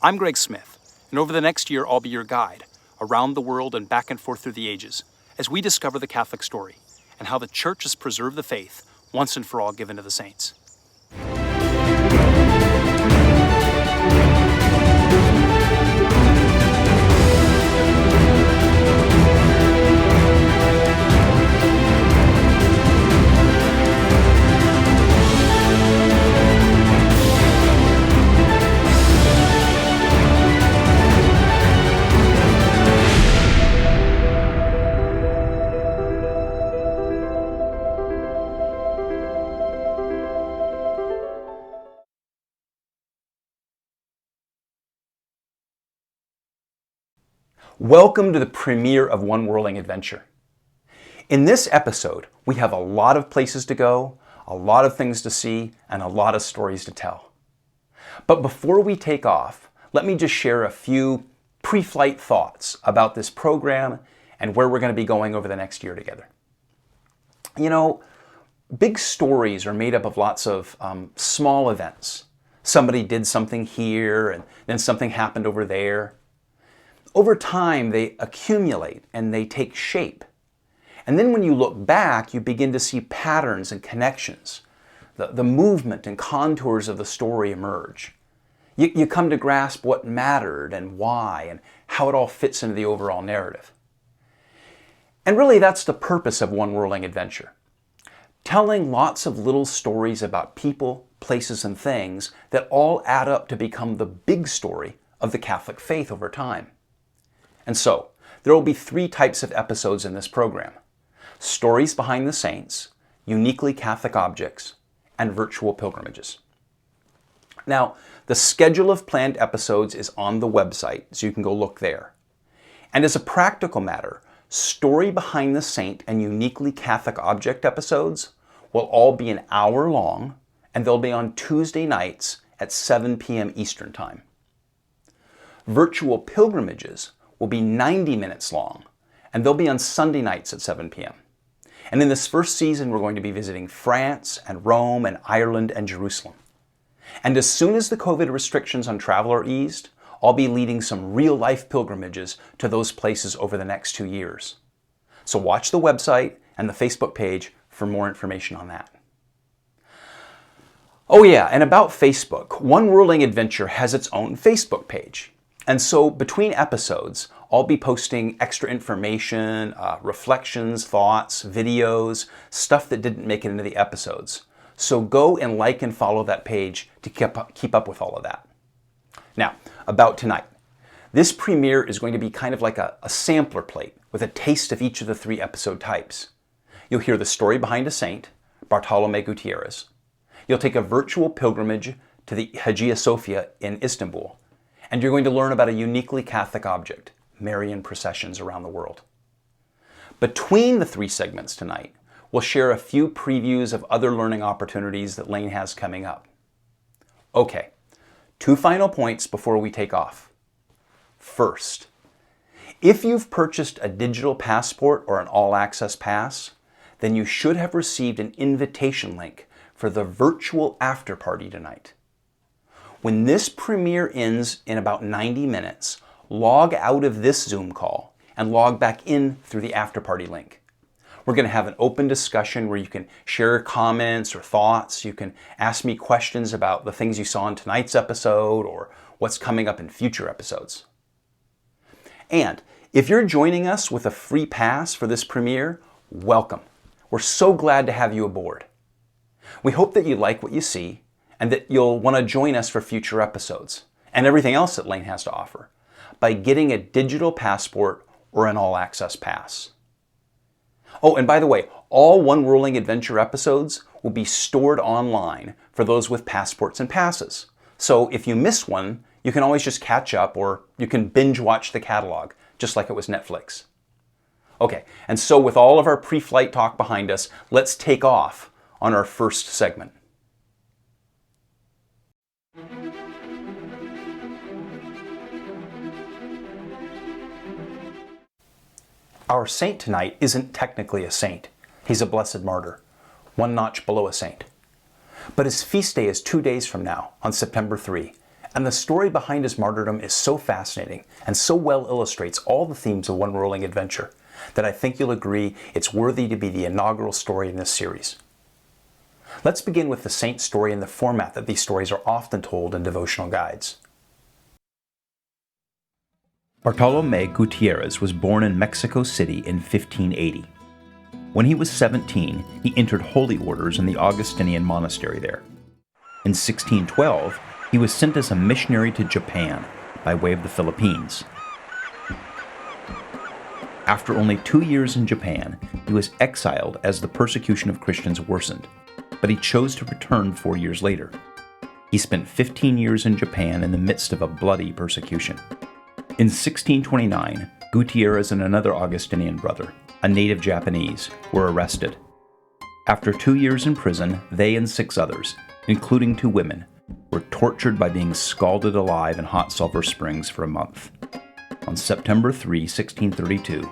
I'm Greg Smith, and over the next year I'll be your guide around the world and back and forth through the ages as we discover the Catholic story and how the Church has preserved the faith once and for all given to the saints. Welcome to the premiere of One Whirling Adventure. In this episode, we have a lot of places to go, a lot of things to see, and a lot of stories to tell. But before we take off, let me just share a few pre-flight thoughts about this program and where we're going to be going over the next year together. You know, big stories are made up of lots of small events. Somebody did something here, and then something happened over there. Over time, they accumulate and they take shape. And then when you look back, you begin to see patterns and connections. The movement and contours of the story emerge. You come to grasp what mattered and why and how it all fits into the overall narrative. And really, that's the purpose of One Whirling Adventure. Telling lots of little stories about people, places, and things that all add up to become the big story of the Catholic faith over time. And so, there will be three types of episodes in this program: stories behind the saints, uniquely Catholic objects, and virtual pilgrimages. Now, the schedule of planned episodes is on the website, so you can go look there. And as a practical matter, story behind the saint and uniquely Catholic object episodes will all be an hour long, and they'll be on Tuesday nights at 7 p.m. Eastern Time. Virtual pilgrimages will be 90 minutes long, and they'll be on Sunday nights at 7 p.m. And in this first season, we're going to be visiting France and Rome and Ireland and Jerusalem. And as soon as the COVID restrictions on travel are eased, I'll be leading some real-life pilgrimages to those places over the next 2 years. So watch the website and the Facebook page for more information on that. Oh yeah, and about Facebook, One Whirling Adventure has its own Facebook page. And so between episodes, I'll be posting extra information, reflections, thoughts, videos, stuff that didn't make it into the episodes. So go and like and follow that page to keep up with all of that. Now, about tonight. This premiere is going to be kind of like a sampler plate with a taste of each of the three episode types. You'll hear the story behind a saint, Bartolome Gutierrez. You'll take a virtual pilgrimage to the Hagia Sophia in Istanbul. And you're going to learn about a uniquely Catholic object, Marian processions around the world. Between the three segments tonight, we'll share a few previews of other learning opportunities that Lane has coming up. Okay, 2 final points before we take off. First, if you've purchased a digital passport or an all-access pass, then you should have received an invitation link for the virtual after party tonight. When this premiere ends in about 90 minutes, log out of this Zoom call and log back in through the after party link. We're going to have an open discussion where you can share comments or thoughts. You can ask me questions about the things you saw in tonight's episode or what's coming up in future episodes. And if you're joining us with a free pass for this premiere, welcome. We're so glad to have you aboard. We hope that you like what you see and that you'll want to join us for future episodes and everything else that Lane has to offer by getting a digital passport or an all-access pass. Oh, and by the way, all One Whirling Adventure episodes will be stored online for those with passports and passes. So if you miss one, you can always just catch up, or you can binge watch the catalog, just like it was Netflix. Okay, and so with all of our pre-flight talk behind us, let's take off on our first segment. Our saint tonight isn't technically a saint. He's a blessed martyr, one notch below a saint. But his feast day is 2 days from now, on September 3, And the story behind his martyrdom is so fascinating and so well illustrates all the themes of One Whirling Adventure that I think you'll agree it's worthy to be the inaugural story in this series. Let's begin with the saint story in the format that these stories are often told in devotional guides. Bartolomé Gutiérrez was born in Mexico City in 1580. When he was 17, he entered holy orders in the Augustinian monastery there. In 1612, he was sent as a missionary to Japan by way of the Philippines. After only 2 years in Japan, he was exiled as the persecution of Christians worsened, but he chose to return 4 years later. He spent 15 years in Japan in the midst of a bloody persecution. In 1629, Gutierrez and another Augustinian brother, a native Japanese, were arrested. After 2 years in prison, they and 6 others, including 2 women, were tortured by being scalded alive in hot sulfur springs for a month. On September 3, 1632,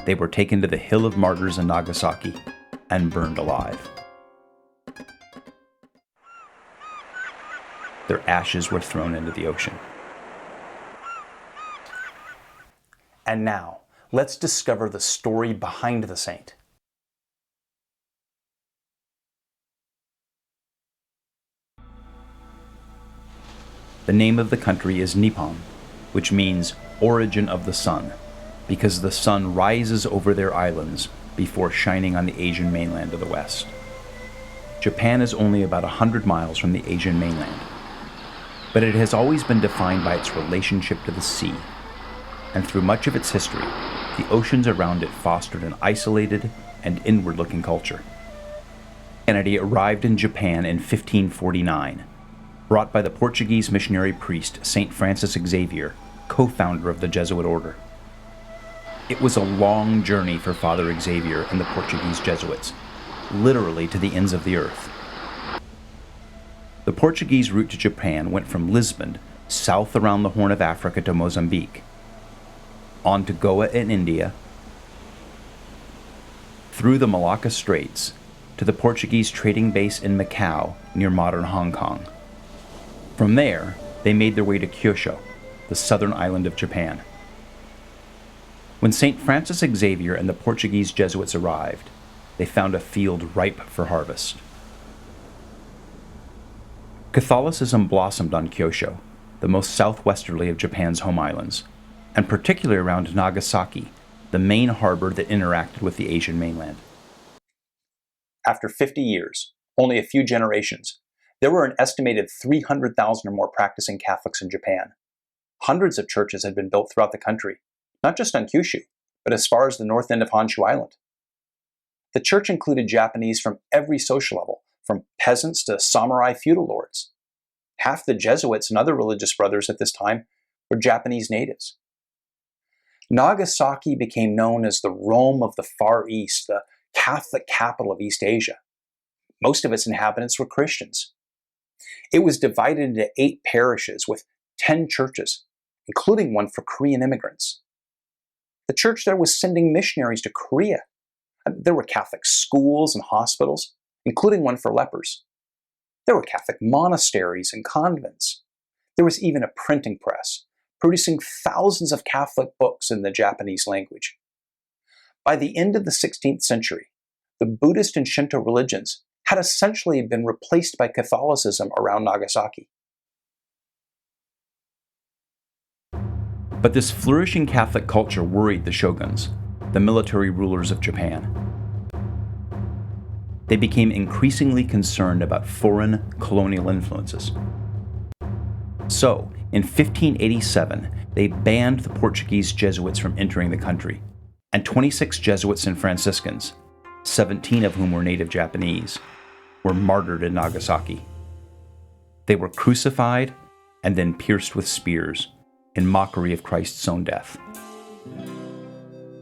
they were taken to the Hill of Martyrs in Nagasaki and burned alive. Their ashes were thrown into the ocean. And now, let's discover the story behind the saint. The name of the country is Nippon, which means origin of the sun, because the sun rises over their islands before shining on the Asian mainland to the west. Japan is only about 100 miles from the Asian mainland, but it has always been defined by its relationship to the sea, and through much of its history, the oceans around it fostered an isolated and inward-looking culture. Christianity arrived in Japan in 1549, brought by the Portuguese missionary priest Saint Francis Xavier, co-founder of the Jesuit order. It was a long journey for Father Xavier and the Portuguese Jesuits, literally to the ends of the earth. The Portuguese route to Japan went from Lisbon, south around the Horn of Africa to Mozambique, on to Goa in India, through the Malacca Straits, to the Portuguese trading base in Macau near modern Hong Kong. From there, they made their way to Kyushu, the southern island of Japan. When St. Francis Xavier and the Portuguese Jesuits arrived, they found a field ripe for harvest. Catholicism blossomed on Kyushu, the most southwesterly of Japan's home islands, and particularly around Nagasaki, the main harbor that interacted with the Asian mainland. After 50 years, only a few generations, there were an estimated 300,000 or more practicing Catholics in Japan. Hundreds of churches had been built throughout the country, not just on Kyushu, but as far as the north end of Honshu Island. The church included Japanese from every social level, from peasants to samurai feudal lords. Half the Jesuits and other religious brothers at this time were Japanese natives. Nagasaki became known as the Rome of the Far East, the Catholic capital of East Asia. Most of its inhabitants were Christians. It was divided into 8 parishes with 10 churches, including one for Korean immigrants. The church there was sending missionaries to Korea. There were Catholic schools and hospitals, including one for lepers. There were Catholic monasteries and convents. There was even a printing press, producing thousands of Catholic books in the Japanese language. By the end of the 16th century, the Buddhist and Shinto religions had essentially been replaced by Catholicism around Nagasaki. But this flourishing Catholic culture worried the shoguns, the military rulers of Japan. They became increasingly concerned about foreign colonial influences. So, in 1587, they banned the Portuguese Jesuits from entering the country, and 26 Jesuits and Franciscans, 17 of whom were native Japanese, were martyred in Nagasaki. They were crucified and then pierced with spears in mockery of Christ's own death.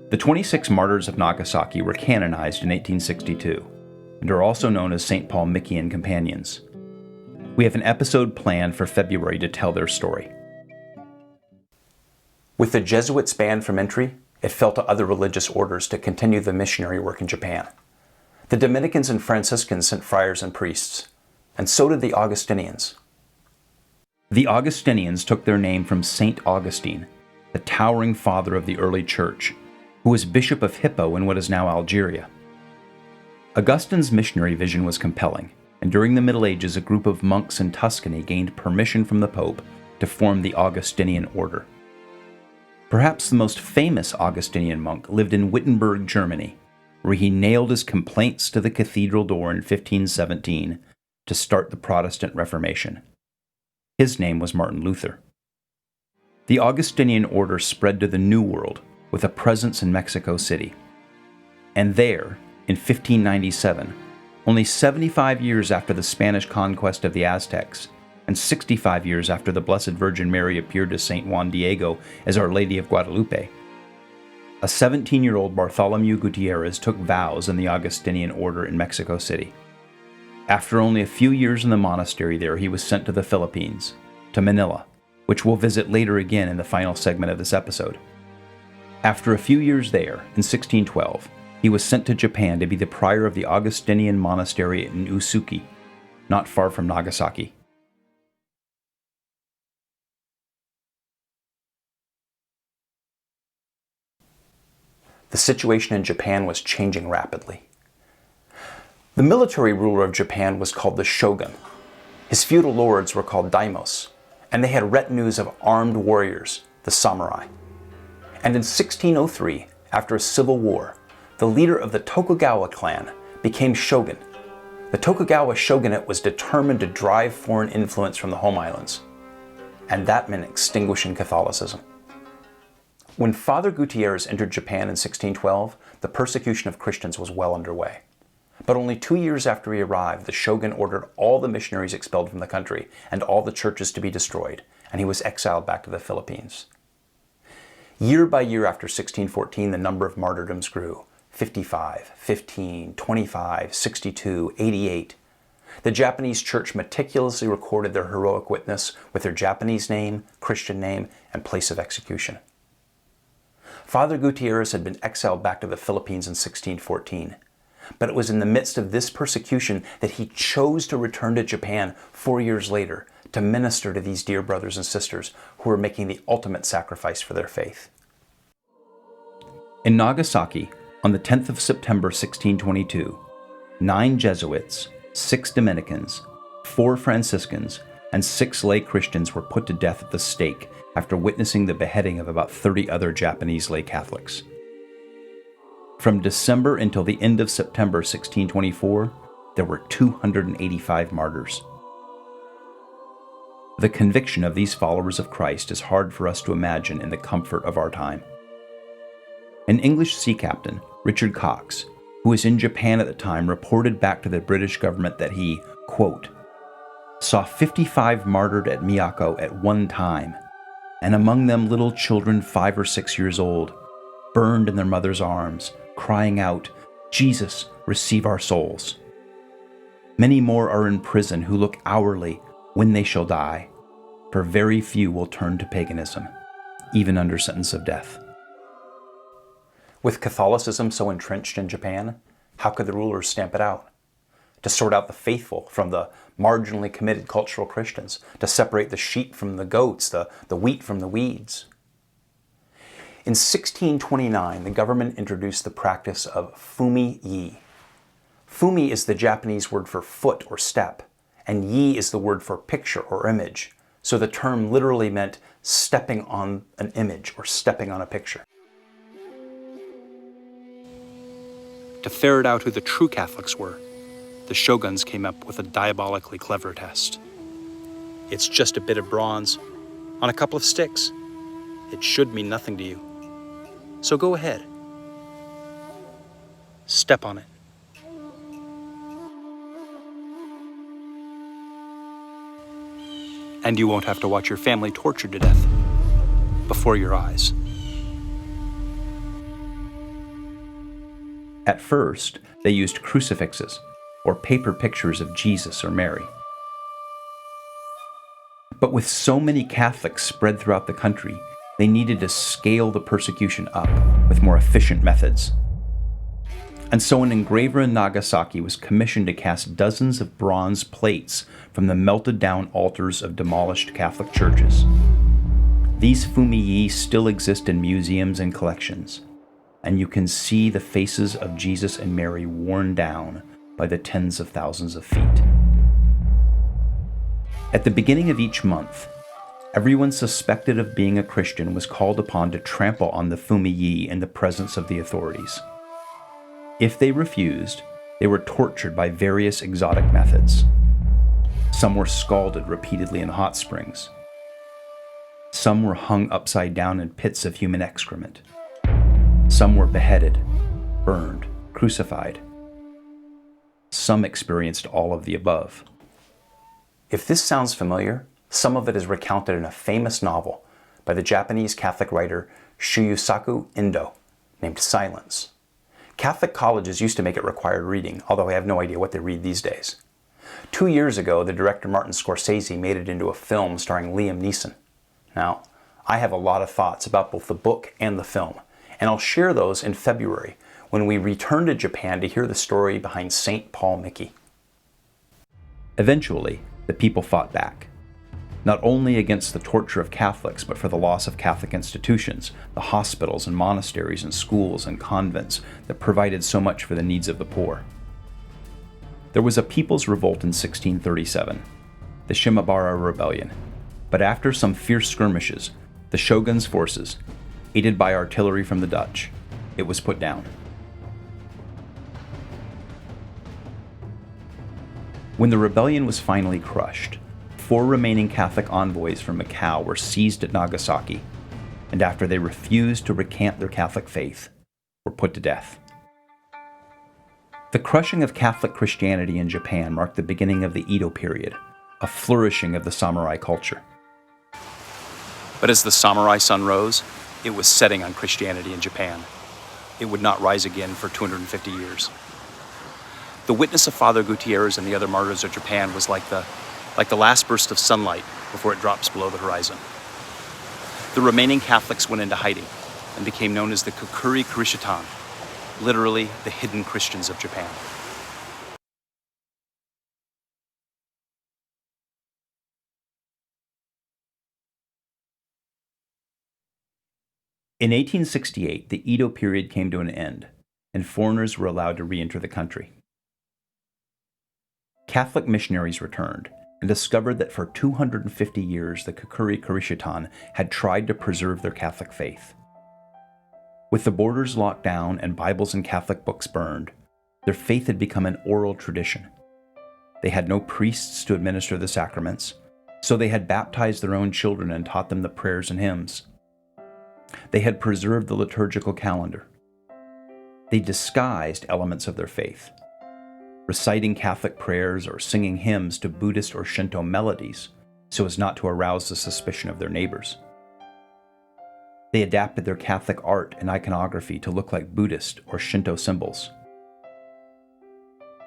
The 26 martyrs of Nagasaki were canonized in 1862 and are also known as St. Paul Mikian Companions. We have an episode planned for February to tell their story. With the Jesuits banned from entry, it fell to other religious orders to continue the missionary work in Japan. The Dominicans and Franciscans sent friars and priests, and so did the Augustinians. The Augustinians took their name from Saint Augustine, the towering father of the early church, who was Bishop of Hippo in what is now Algeria. Augustine's missionary vision was compelling, and during the Middle Ages a group of monks in Tuscany gained permission from the Pope to form the Augustinian order. Perhaps the most famous Augustinian monk lived in Wittenberg, Germany, where he nailed his complaints to the cathedral door in 1517 to start the Protestant Reformation. His name was Martin Luther. The Augustinian order spread to the New World with a presence in Mexico City. And there, in 1597, only 75 years after the Spanish conquest of the Aztecs, and 65 years after the Blessed Virgin Mary appeared to St. Juan Diego as Our Lady of Guadalupe, a 17-year-old Bartholomew Gutierrez took vows in the Augustinian order in Mexico City. After only a few years in the monastery there, he was sent to the Philippines, to Manila, which we'll visit later again in the final segment of this episode. After a few years there, in 1612, he was sent to Japan to be the prior of the Augustinian monastery in Usuki, not far from Nagasaki. The situation in Japan was changing rapidly. The military ruler of Japan was called the shogun. His feudal lords were called daimyos, and they had retinues of armed warriors, the samurai. And in 1603, after a civil war, the leader of the Tokugawa clan became shogun. The Tokugawa shogunate was determined to drive foreign influence from the home islands, and that meant extinguishing Catholicism. When Father Gutierrez entered Japan in 1612, the persecution of Christians was well underway. But only 2 years after he arrived, the shogun ordered all the missionaries expelled from the country and all the churches to be destroyed, and he was exiled back to the Philippines. Year by year after 1614, the number of martyrdoms grew. 55, 15, 25, 62, 88. The Japanese church meticulously recorded their heroic witness with their Japanese name, Christian name, and place of execution. Father Gutierrez had been exiled back to the Philippines in 1614. But it was in the midst of this persecution that he chose to return to Japan 4 years later to minister to these dear brothers and sisters who were making the ultimate sacrifice for their faith. In Nagasaki, on the 10th of September 1622, 9 Jesuits, 6 Dominicans, 4 Franciscans, and 6 lay Christians were put to death at the stake after witnessing the beheading of about 30 other Japanese lay Catholics. From December until the end of September 1624, there were 285 martyrs. The conviction of these followers of Christ is hard for us to imagine in the comfort of our time. An English sea captain, Richard Cox, who was in Japan at the time, reported back to the British government that he, quote, saw 55 martyred at Miyako at one time, and among them little children 5 or 6 years old, burned in their mother's arms, crying out, "Jesus, receive our souls." Many more are in prison who look hourly when they shall die, for very few will turn to paganism, even under sentence of death. With Catholicism so entrenched in Japan, how could the rulers stamp it out? To sort out the faithful from the marginally committed cultural Christians, to separate the sheep from the goats, the wheat from the weeds. In 1629, the government introduced the practice of fumi-yi. Fumi is the Japanese word for foot or step, and yi is the word for picture or image, so the term literally meant stepping on an image or stepping on a picture. To ferret out who the true Catholics were, the shoguns came up with a diabolically clever test. It's just a bit of bronze on a couple of sticks. It should mean nothing to you. So go ahead. Step on it. And you won't have to watch your family tortured to death before your eyes. At first, they used crucifixes or paper pictures of Jesus or Mary. But with so many Catholics spread throughout the country, they needed to scale the persecution up with more efficient methods. And so an engraver in Nagasaki was commissioned to cast dozens of bronze plates from the melted down altars of demolished Catholic churches. These fumiyi still exist in museums and collections, and you can see the faces of Jesus and Mary worn down by the tens of thousands of feet. At the beginning of each month, everyone suspected of being a Christian was called upon to trample on the fumiyi in the presence of the authorities. If they refused, they were tortured by various exotic methods. Some were scalded repeatedly in hot springs. Some were hung upside down in pits of human excrement. Some were beheaded, burned, crucified. Some experienced all of the above. If this sounds familiar, some of it is recounted in a famous novel by the Japanese Catholic writer Shuyusaku Indo, named Silence. Catholic colleges used to make it required reading, although I have no idea what they read these days. 2 years ago, the director Martin Scorsese made it into a film starring Liam Neeson. Now, I have a lot of thoughts about both the book and the film, and I'll share those in February when we return to Japan to hear the story behind St. Paul Mickey. Eventually, the people fought back. Not only against the torture of Catholics, but for the loss of Catholic institutions, the hospitals and monasteries and schools and convents that provided so much for the needs of the poor. There was a people's revolt in 1637, the Shimabara Rebellion, but after some fierce skirmishes, the shogun's forces, aided by artillery from the Dutch, it was put down. When the rebellion was finally crushed, 4 remaining Catholic envoys from Macau were seized at Nagasaki, and after they refused to recant their Catholic faith, were put to death. The crushing of Catholic Christianity in Japan marked the beginning of the Edo period, a flourishing of the samurai culture. But as the samurai sun rose, it was setting on Christianity in Japan. It would not rise again for 250 years. The witness of Father Gutierrez and the other martyrs of Japan was like the last burst of sunlight before it drops below the horizon. The remaining Catholics went into hiding and became known as the Kukuri Kurishitan, literally the hidden Christians of Japan. In 1868, the Edo period came to an end, and foreigners were allowed to re-enter the country. Catholic missionaries returned and discovered that for 250 years the Kukuri Kurishitan had tried to preserve their Catholic faith. With the borders locked down and Bibles and Catholic books burned, their faith had become an oral tradition. They had no priests to administer the sacraments, so they had baptized their own children and taught them the prayers and hymns. They had preserved the liturgical calendar. They disguised elements of their faith, reciting Catholic prayers or singing hymns to Buddhist or Shinto melodies so as not to arouse the suspicion of their neighbors. They adapted their Catholic art and iconography to look like Buddhist or Shinto symbols.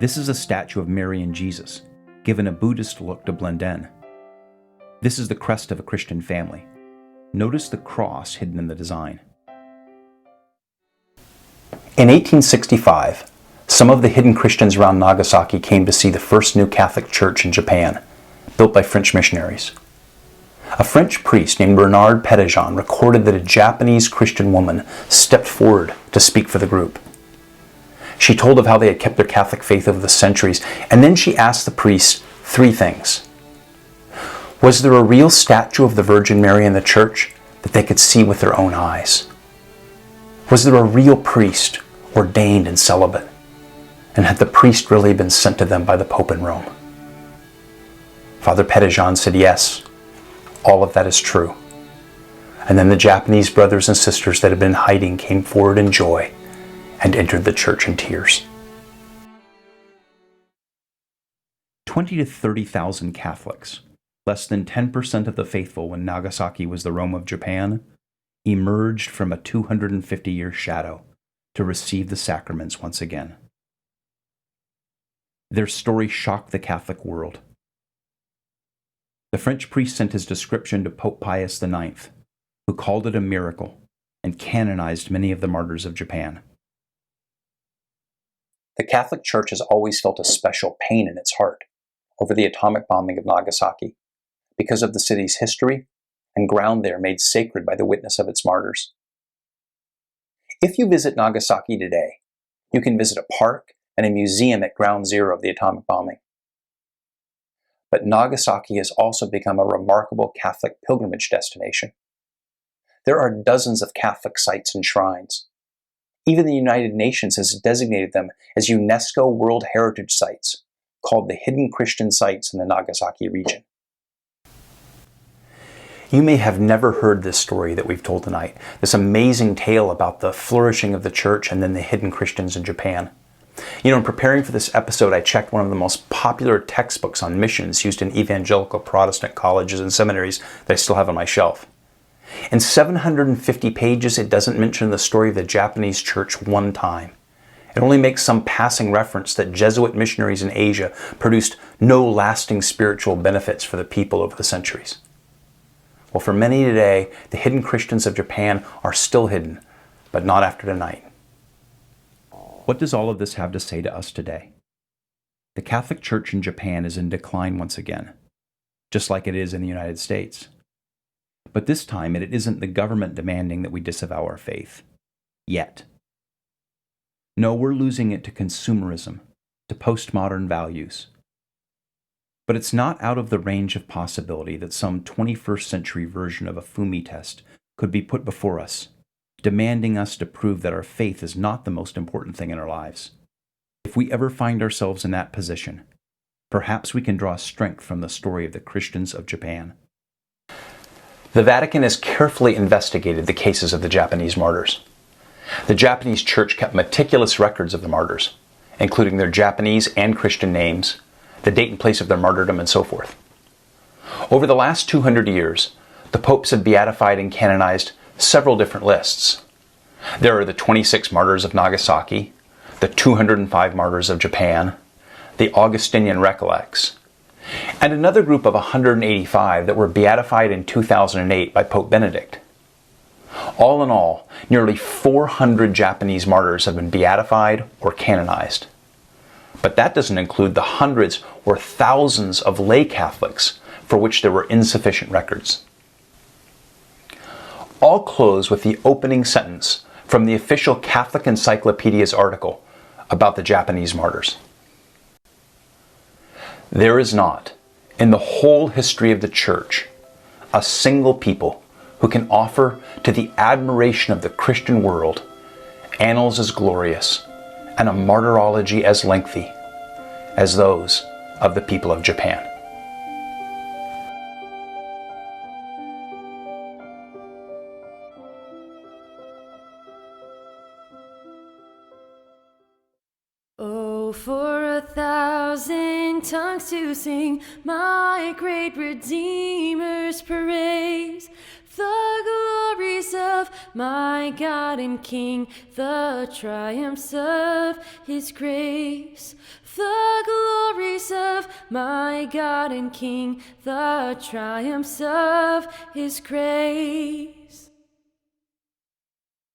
This is a statue of Mary and Jesus, given a Buddhist look to blend in. This is the crest of a Christian family. Notice the cross hidden in the design. In 1865, some of the hidden Christians around Nagasaki came to see the first new Catholic church in Japan, built by French missionaries. A French priest named Bernard Petitjean recorded that a Japanese Christian woman stepped forward to speak for the group. She told of how they had kept their Catholic faith over the centuries, and then she asked the priest 3 things. Was there a real statue of the Virgin Mary in the church that they could see with their own eyes? Was there a real priest, ordained and celibate? And had the priest really been sent to them by the Pope in Rome? Father Petitjean said yes, all of that is true. And then the Japanese brothers and sisters that had been hiding came forward in joy and entered the church in tears. 20 to 30,000 Catholics, less than 10% of the faithful when Nagasaki was the Rome of Japan, emerged from a 250-year shadow to receive the sacraments once again. Their story shocked the Catholic world. The French priest sent his description to Pope Pius IX, who called it a miracle and canonized many of the martyrs of Japan. The Catholic Church has always felt a special pain in its heart over the atomic bombing of Nagasaki because of the city's history and ground there made sacred by the witness of its martyrs. If you visit Nagasaki today, you can visit a park and a museum at ground zero of the atomic bombing. But Nagasaki has also become a remarkable Catholic pilgrimage destination. There are dozens of Catholic sites and shrines. Even the United Nations has designated them as UNESCO World Heritage Sites, called the Hidden Christian Sites in the Nagasaki region. You may have never heard this story that we've told tonight, this amazing tale about the flourishing of the church and then the hidden Christians in Japan. You know, in preparing for this episode, I checked one of the most popular textbooks on missions used in evangelical Protestant colleges and seminaries that I still have on my shelf. In 750 pages, it doesn't mention the story of the Japanese church one time. It only makes some passing reference that Jesuit missionaries in Asia produced no lasting spiritual benefits for the people over the centuries. Well, for many today, the hidden Christians of Japan are still hidden, but not after tonight. What does all of this have to say to us today? The Catholic Church in Japan is in decline once again, just like it is in the United States. But this time, it isn't the government demanding that we disavow our faith. Yet. No, we're losing it to consumerism, to postmodern values. But it's not out of the range of possibility that some 21st century version of a Fumi test could be put before us, demanding us to prove that our faith is not the most important thing in our lives. If we ever find ourselves in that position, perhaps we can draw strength from the story of the Christians of Japan. The Vatican has carefully investigated the cases of the Japanese martyrs. The Japanese Church kept meticulous records of the martyrs, including their Japanese and Christian names, the date and place of their martyrdom, and so forth. Over the last 200 years, the popes have beatified and canonized several different lists. There are the 26 martyrs of Nagasaki, the 205 martyrs of Japan, the Augustinian Recollects, and another group of 185 that were beatified in 2008 by Pope Benedict. All in all, nearly 400 Japanese martyrs have been beatified or canonized. But that doesn't include the hundreds or thousands of lay Catholics for which there were insufficient records. I'll close with the opening sentence from the official Catholic Encyclopedia's article about the Japanese martyrs. There is not, in the whole history of the Church, a single people who can offer to the admiration of the Christian world annals as glorious and a martyrology as lengthy as those of the people of Japan. Oh, for 1,000 tongues to sing my great Redeemer's praise, the glories of my God and King, the triumphs of His grace. The glories of my God and King, the triumphs of His grace.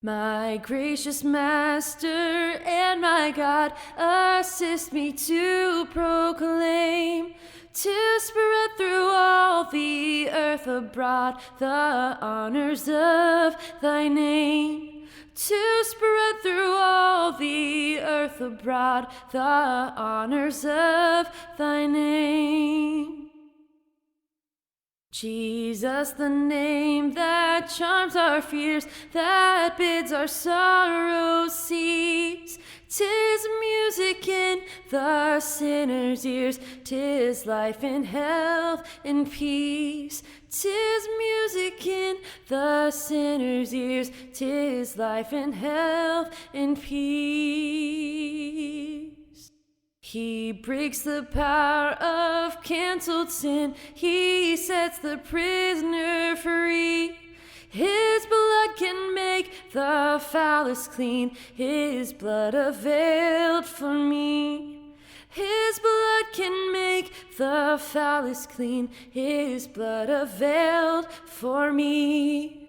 My gracious Master and my God, assist me to proclaim, to spread through all the earth abroad the honors of Thy name. To spread through all the earth abroad the honors of Thy name. Jesus, the name that charms our fears, that bids our sorrows cease. 'Tis music in the sinner's ears, 'tis life and health and peace. 'Tis music in the sinner's ears, 'tis life and health and peace. He breaks the power of canceled sin, He sets the prisoner free. His blood can make the foulest clean, His blood availed for me. His blood can make the foulest clean, His blood availed for me.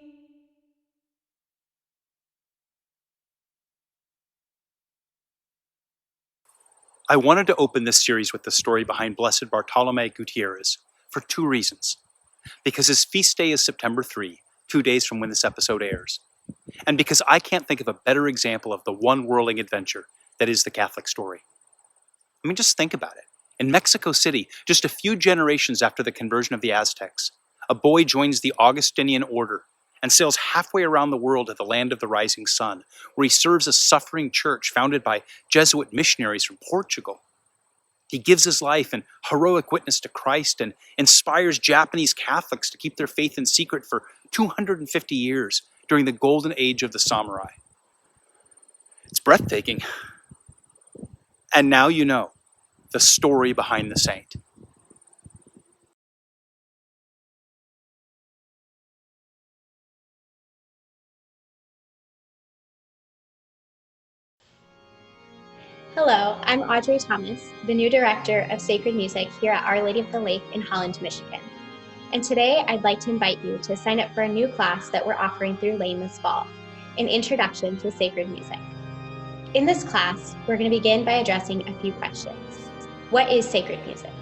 I wanted to open this series with the story behind Blessed Bartolome Gutierrez for two reasons. Because his feast day is September 3, 2 days from when this episode airs. And because I can't think of a better example of the one whirling adventure that is the Catholic story. I mean, just think about it. In Mexico City, just a few generations after the conversion of the Aztecs, a boy joins the Augustinian order and sails halfway around the world to the land of the rising sun, where he serves a suffering church founded by Jesuit missionaries from Portugal. He gives his life in heroic witness to Christ and inspires Japanese Catholics to keep their faith in secret for 250 years during the golden age of the samurai. It's breathtaking. And now you know the story behind the saint. Hello, I'm Audrey Thomas, the new director of sacred music here at Our Lady of the Lake in Holland, Michigan. And today I'd like to invite you to sign up for a new class that we're offering through Lane this fall, an introduction to sacred music. In this class, we're going to begin by addressing a few questions. What is sacred music?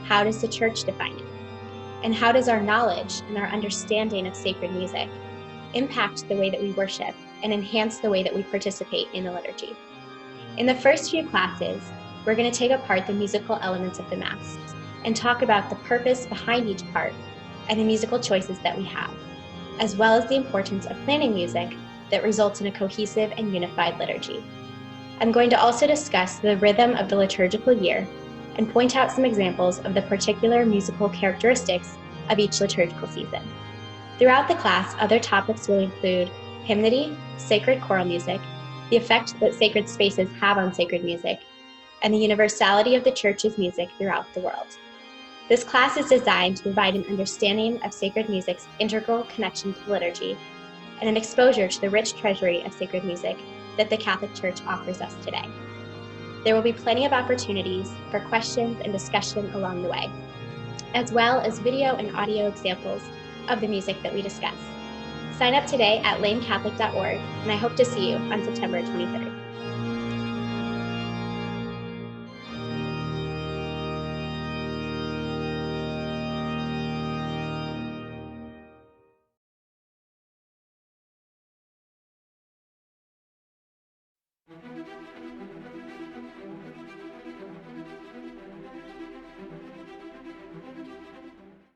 How does the church define it? And how does our knowledge and our understanding of sacred music impact the way that we worship and enhance the way that we participate in the liturgy? In the first few classes, we're going to take apart the musical elements of the Mass and talk about the purpose behind each part and the musical choices that we have, as well as the importance of planning music that results in a cohesive and unified liturgy. I'm going to also discuss the rhythm of the liturgical year and point out some examples of the particular musical characteristics of each liturgical season. Throughout the class, other topics will include hymnody, sacred choral music, the effect that sacred spaces have on sacred music, and the universality of the Church's music throughout the world. This class is designed to provide an understanding of sacred music's integral connection to liturgy and an exposure to the rich treasury of sacred music that the Catholic Church offers us today. There will be plenty of opportunities for questions and discussion along the way, as well as video and audio examples of the music that we discuss. Sign up today at lanecatholic.org, and I hope to see you on September 23rd.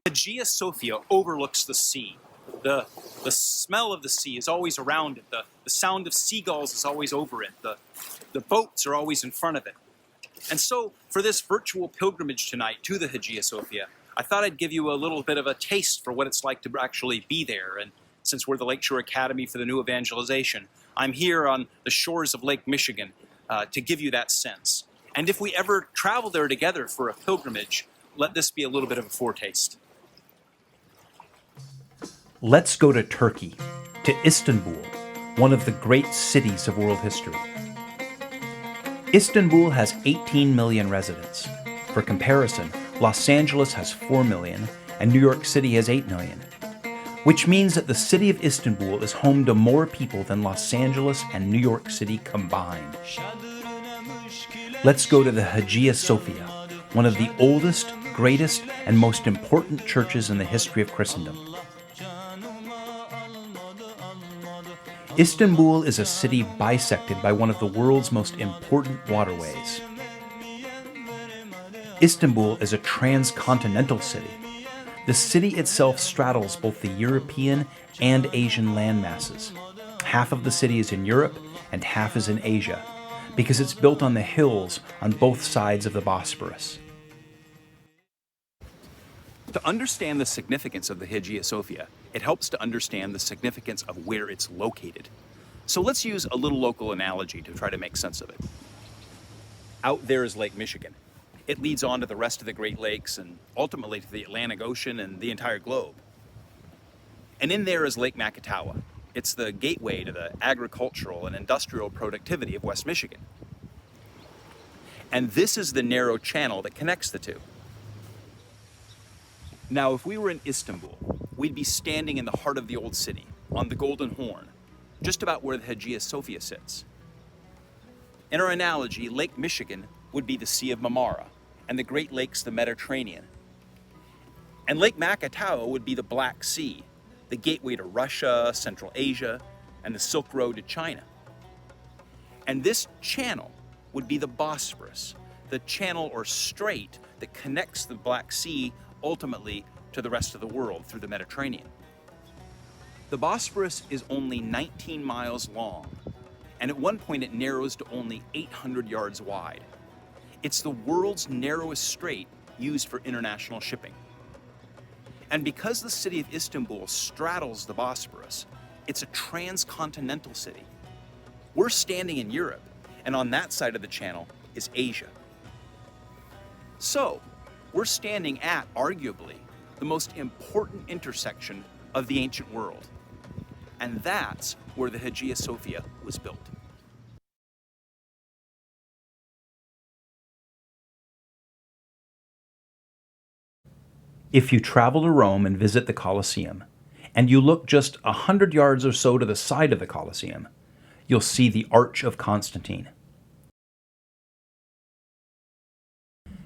Hagia Sophia overlooks the sea. The smell of the sea is always around it. The sound of seagulls is always over it. The boats are always in front of it. And so, for this virtual pilgrimage tonight to the Hagia Sophia, I thought I'd give you a little bit of a taste for what it's like to actually be there. And since we're the Lakeshore Academy for the New Evangelization, I'm here on the shores of Lake Michigan to give you that sense. And if we ever travel there together for a pilgrimage, let this be a little bit of a foretaste. Let's go to Turkey, to Istanbul, one of the great cities of world history. Istanbul has 18 million residents. For comparison, Los Angeles has 4 million and New York City has 8 million, which means that the city of Istanbul is home to more people than Los Angeles and New York City combined. Let's go to the Hagia Sophia, one of the oldest, greatest, and most important churches in the history of Christendom. Istanbul is a city bisected by one of the world's most important waterways. Istanbul is a transcontinental city. The city itself straddles both the European and Asian landmasses. Half of the city is in Europe and half is in Asia, because it's built on the hills on both sides of the Bosporus. To understand the significance of the Hagia Sophia, it helps to understand the significance of where it's located. So let's use a little local analogy to try to make sense of it. Out there is Lake Michigan. It leads on to the rest of the Great Lakes and ultimately to the Atlantic Ocean and the entire globe. And in there is Lake Macatawa. It's the gateway to the agricultural and industrial productivity of West Michigan. And this is the narrow channel that connects the two. Now, if we were in Istanbul, we'd be standing in the heart of the old city, on the Golden Horn, just about where the Hagia Sophia sits. In our analogy, Lake Michigan would be the Sea of Marmara, and the Great Lakes the Mediterranean. And Lake Makatawa would be the Black Sea, the gateway to Russia, Central Asia, and the Silk Road to China. And this channel would be the Bosphorus, the channel or strait that connects the Black Sea ultimately to the rest of the world through the Mediterranean. The Bosphorus is only 19 miles long, and at one point it narrows to only 800 yards wide. It's the world's narrowest strait used for international shipping. And because the city of Istanbul straddles the Bosphorus, it's a transcontinental city. We're standing in Europe, and on that side of the channel is Asia. So, we're standing at, arguably, the most important intersection of the ancient world. And that's where the Hagia Sophia was built. If you travel to Rome and visit the Colosseum, and you look just 100 yards or so to the side of the Colosseum, you'll see the Arch of Constantine.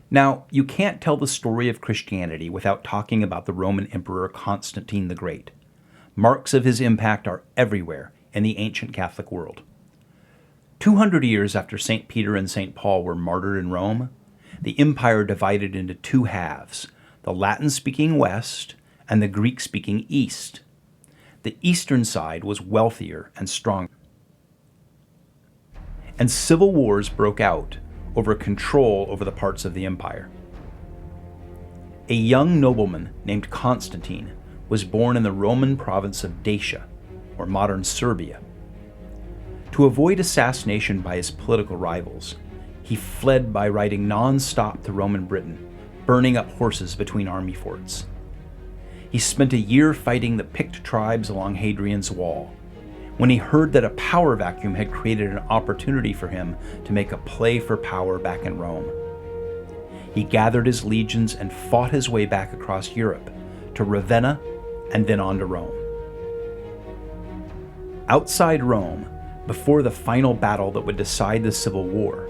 Now, you can't tell the story of Christianity without talking about the Roman Emperor Constantine the Great. Marks of his impact are everywhere in the ancient Catholic world. 200 years after St. Peter and St. Paul were martyred in Rome, the empire divided into two halves, the Latin-speaking West and the Greek-speaking East. The eastern side was wealthier and stronger. And civil wars broke out over control over the parts of the empire. A young nobleman named Constantine was born in the Roman province of Dacia, or modern Serbia. To avoid assassination by his political rivals, he fled by riding non-stop to Roman Britain, burning up horses between army forts. He spent a year fighting the Pict tribes along Hadrian's Wall, when he heard that a power vacuum had created an opportunity for him to make a play for power back in Rome. He gathered his legions and fought his way back across Europe to Ravenna and then on to Rome. Outside Rome, before the final battle that would decide the Civil War,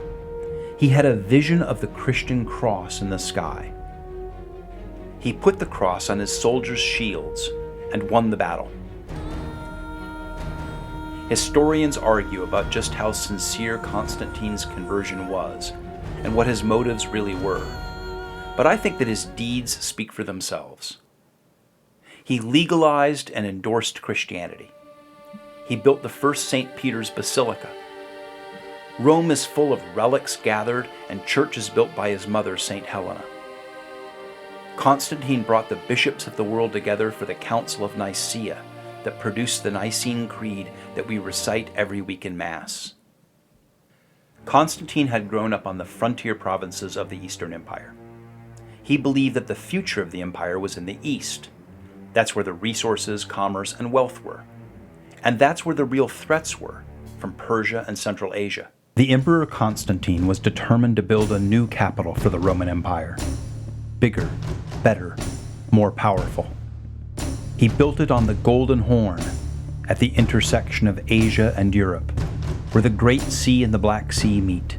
he had a vision of the Christian cross in the sky. He put the cross on his soldiers' shields and won the battle. Historians argue about just how sincere Constantine's conversion was and what his motives really were, but I think that his deeds speak for themselves. He legalized and endorsed Christianity. He built the first St. Peter's Basilica. Rome is full of relics gathered and churches built by his mother, St. Helena. Constantine brought the bishops of the world together for the Council of Nicaea that produced the Nicene Creed that we recite every week in Mass. Constantine had grown up on the frontier provinces of the Eastern Empire. He believed that the future of the empire was in the East. That's where the resources, commerce, and wealth were. And that's where the real threats were, from Persia and Central Asia. The Emperor Constantine was determined to build a new capital for the Roman Empire. Bigger, better, more powerful. He built it on the Golden Horn, at the intersection of Asia and Europe, where the Great Sea and the Black Sea meet.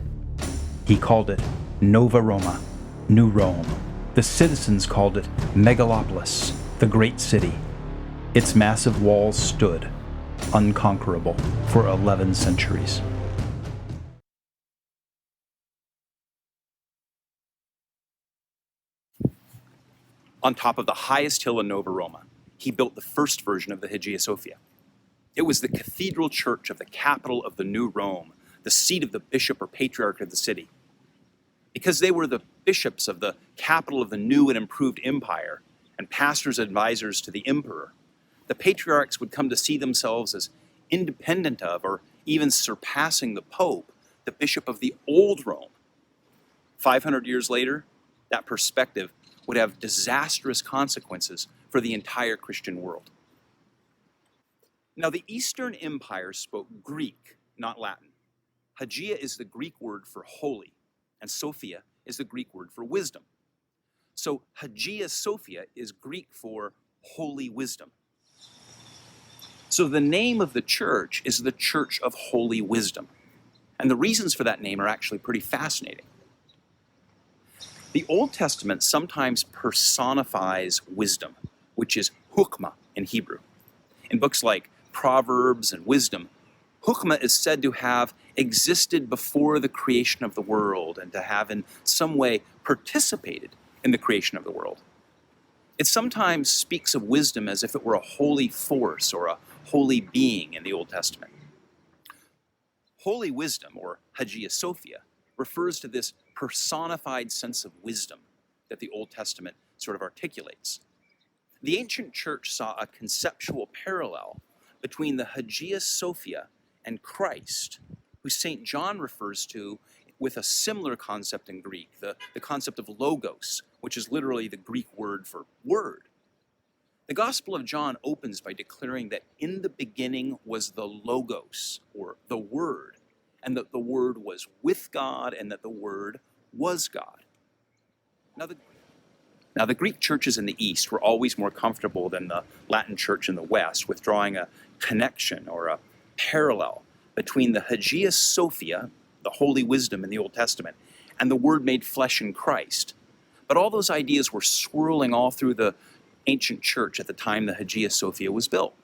He called it Nova Roma, New Rome. The citizens called it Megalopolis, the Great City. Its massive walls stood, unconquerable, for 11 centuries. On top of the highest hill in Nova Roma, he built the first version of the Hagia Sophia. It was the cathedral church of the capital of the New Rome, the seat of the bishop or patriarch of the city. Because they were the bishops of the capital of the new and improved empire and pastors advisors to the emperor, the patriarchs would come to see themselves as independent of or even surpassing the Pope, the bishop of the old Rome. 500 years later, that perspective would have disastrous consequences for the entire Christian world. Now, the Eastern Empire spoke Greek, not Latin. Hagia is the Greek word for holy, and Sophia is the Greek word for wisdom. So Hagia Sophia is Greek for holy wisdom. So the name of the church is the Church of Holy Wisdom. And the reasons for that name are actually pretty fascinating. The Old Testament sometimes personifies wisdom, which is hukmah in Hebrew. In books like Proverbs and Wisdom, hukmah is said to have existed before the creation of the world and to have in some way participated in the creation of the world. It sometimes speaks of wisdom as if it were a holy force or a holy being in the Old Testament. Holy wisdom, or Hagia Sophia, refers to this personified sense of wisdom that the Old Testament sort of articulates. The ancient church saw a conceptual parallel between the Hagia Sophia and Christ, who St. John refers to with a similar concept in Greek, the concept of logos, which is literally the Greek word for word. The Gospel of John opens by declaring that in the beginning was the logos, or the Word, and that the Word was with God and that the Word was God. Now the Greek churches in the East were always more comfortable than the Latin church in the West with drawing a connection or a parallel between the Hagia Sophia, the holy wisdom in the Old Testament, and the Word made flesh in Christ. But all those ideas were swirling all through the ancient church at the time the Hagia Sophia was built.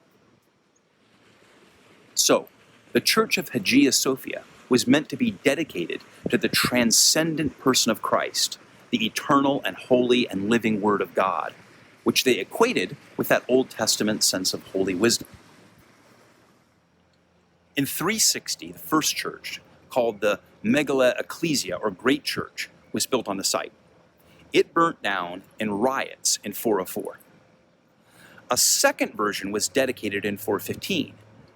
So, the Church of Hagia Sophia was meant to be dedicated to the transcendent person of Christ, the eternal and holy and living Word of God, which they equated with that Old Testament sense of holy wisdom. In 360, the first church, called the Megala Ecclesia, or Great Church, was built on the site. It burnt down in riots in 404. A second version was dedicated in 415,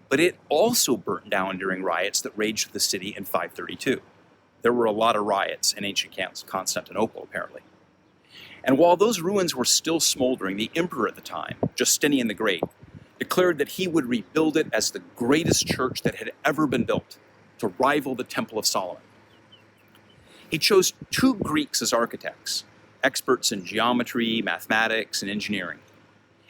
but it also burnt down during riots that raged through the city in 532. There were a lot of riots in ancient Constantinople, apparently. And while those ruins were still smoldering, the emperor at the time, Justinian the Great, declared that he would rebuild it as the greatest church that had ever been built, to rival the Temple of Solomon. He chose 2 Greeks as architects, experts in geometry, mathematics, and engineering.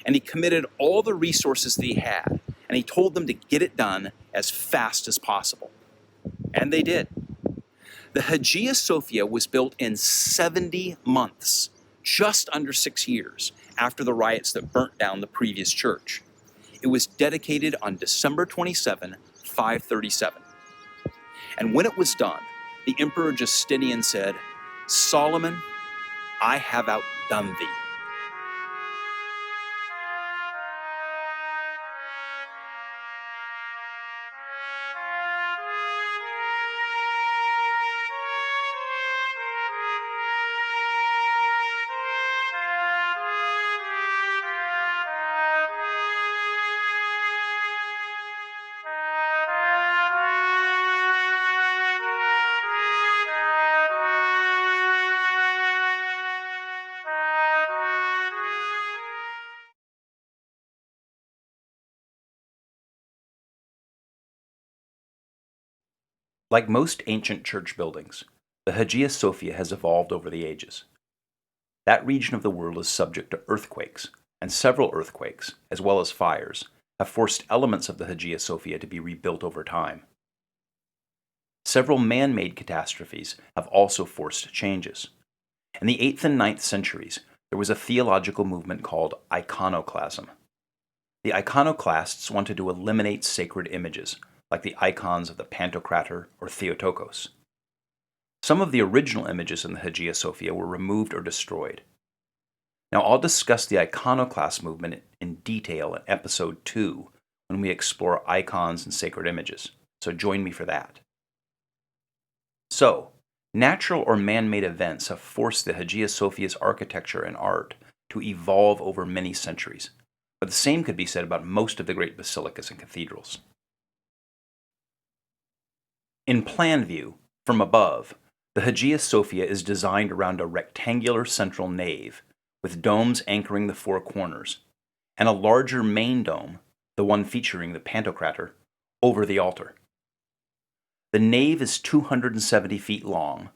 And he committed all the resources that he had, and he told them to get it done as fast as possible. And they did. The Hagia Sophia was built in 70 months, just under 6 years after the riots that burnt down the previous church. It was dedicated on December 27, 537. And when it was done, the Emperor Justinian said, "Solomon, I have outdone thee." Like most ancient church buildings, the Hagia Sophia has evolved over the ages. That region of the world is subject to earthquakes, and several earthquakes, as well as fires, have forced elements of the Hagia Sophia to be rebuilt over time. Several man-made catastrophes have also forced changes. In the 8th and 9th centuries, there was a theological movement called iconoclasm. The iconoclasts wanted to eliminate sacred images, like the icons of the Pantocrator or Theotokos. Some of the original images in the Hagia Sophia were removed or destroyed. Now I'll discuss the iconoclast movement in detail in episode 2 when we explore icons and sacred images, so join me for that. So, natural or man-made events have forced the Hagia Sophia's architecture and art to evolve over many centuries, but the same could be said about most of the great basilicas and cathedrals. In plan view, from above, the Hagia Sophia is designed around a rectangular central nave, with domes anchoring the 4 corners, and a larger main dome, the one featuring the Pantocrator, over the altar. The nave is 270 feet long,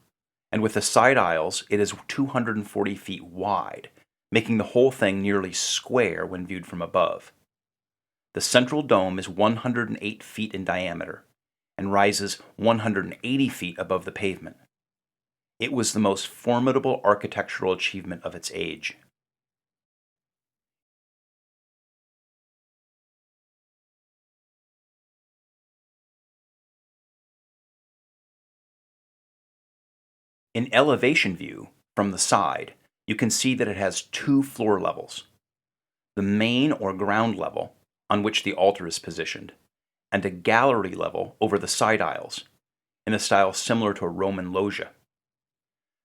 and with the side aisles, it is 240 feet wide, making the whole thing nearly square when viewed from above. The central dome is 108 feet in diameter, and rises 180 feet above the pavement. It was the most formidable architectural achievement of its age. In elevation view, from the side, you can see that it has two floor levels: the main or ground level, on which the altar is positioned, and a gallery level over the side aisles, in a style similar to a Roman loggia.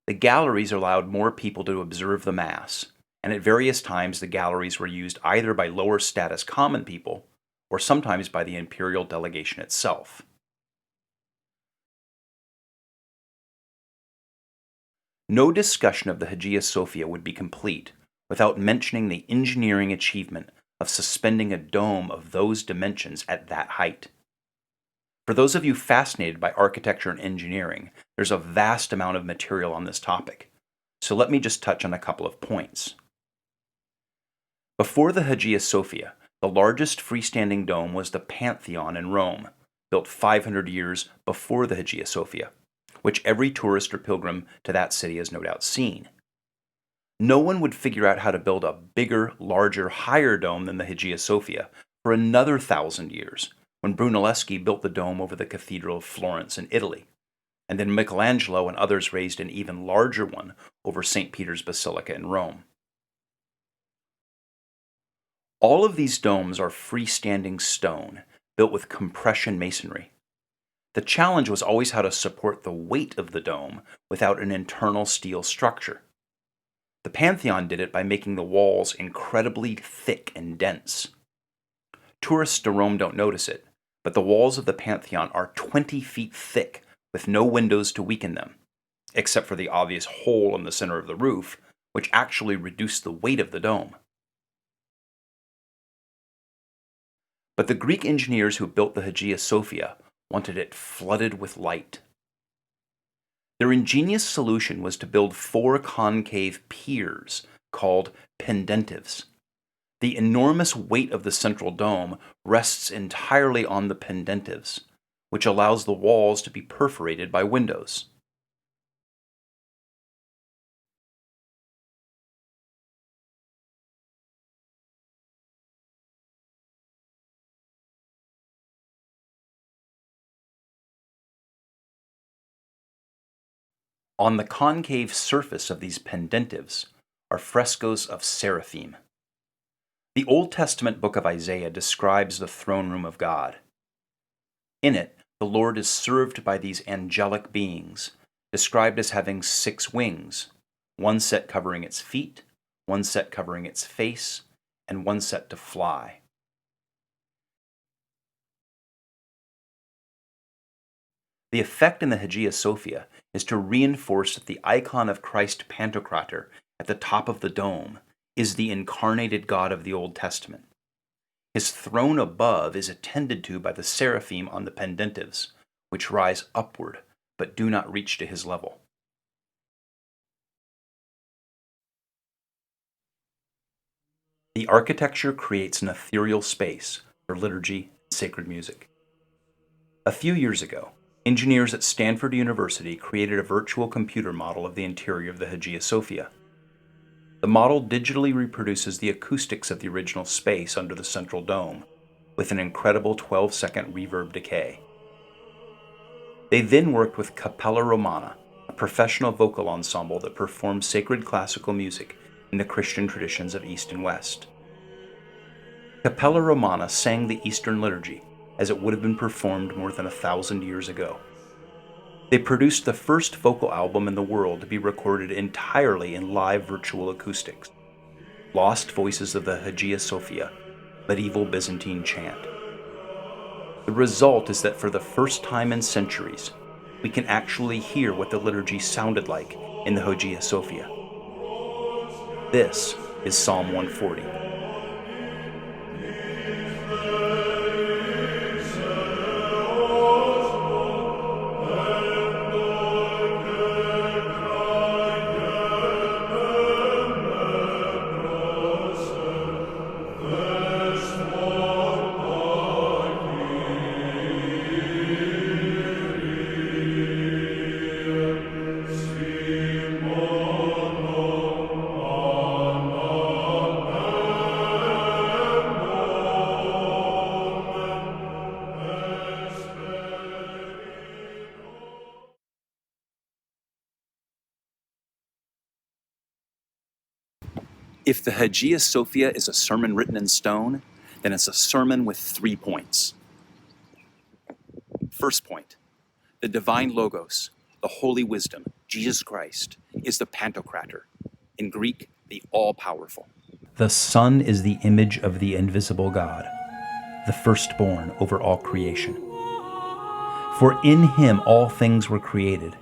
The galleries allowed more people to observe the Mass, and at various times the galleries were used either by lower status common people or sometimes by the imperial delegation itself. No discussion of the Hagia Sophia would be complete without mentioning the engineering achievement of suspending a dome of those dimensions at that height. For those of you fascinated by architecture and engineering, there's a vast amount of material on this topic, so let me just touch on a couple of points. Before the Hagia Sophia, the largest freestanding dome was the Pantheon in Rome, built 500 years before the Hagia Sophia, which every tourist or pilgrim to that city has no doubt seen. No one would figure out how to build a bigger, larger, higher dome than the Hagia Sophia for another 1,000 years, when Brunelleschi built the dome over the Cathedral of Florence in Italy, and then Michelangelo and others raised an even larger one over St. Peter's Basilica in Rome. All of these domes are freestanding stone, built with compression masonry. The challenge was always how to support the weight of the dome without an internal steel structure. The Pantheon did it by making the walls incredibly thick and dense. Tourists to Rome don't notice it, but the walls of the Pantheon are 20 feet thick with no windows to weaken them, except for the obvious hole in the center of the roof, which actually reduced the weight of the dome. But the Greek engineers who built the Hagia Sophia wanted it flooded with light. Their ingenious solution was to build 4 concave piers called pendentives. The enormous weight of the central dome rests entirely on the pendentives, which allows the walls to be perforated by windows. On the concave surface of these pendentives are frescoes of seraphim. The Old Testament book of Isaiah describes the throne room of God. In it, the Lord is served by these angelic beings, described as having 6 wings, one set covering its feet, one set covering its face, and one set to fly. The effect in the Hagia Sophia is to reinforce that the icon of Christ Pantocrator at the top of the dome is the incarnated God of the Old Testament. His throne above is attended to by the seraphim on the pendentives, which rise upward but do not reach to his level. The architecture creates an ethereal space for liturgy and sacred music. A few years ago, engineers at Stanford University created a virtual computer model of the interior of the Hagia Sophia. The model digitally reproduces the acoustics of the original space under the central dome, with an incredible 12-second reverb decay. They then worked with Cappella Romana, a professional vocal ensemble that performs sacred classical music in the Christian traditions of East and West. Cappella Romana sang the Eastern liturgy as it would have been performed more than 1,000 years ago. They produced the first vocal album in the world to be recorded entirely in live virtual acoustics, Lost Voices of the Hagia Sophia, medieval Byzantine chant. The result is that for the first time in centuries, we can actually hear what the liturgy sounded like in the Hagia Sophia. This is Psalm 140. If the Hagia Sophia is a sermon written in stone, then it's a sermon with 3 points. First point, the divine Logos, the holy wisdom, Jesus Christ, is the Pantocrator. In Greek, the all-powerful. The Son is the image of the invisible God, the firstborn over all creation. For in him all things were created,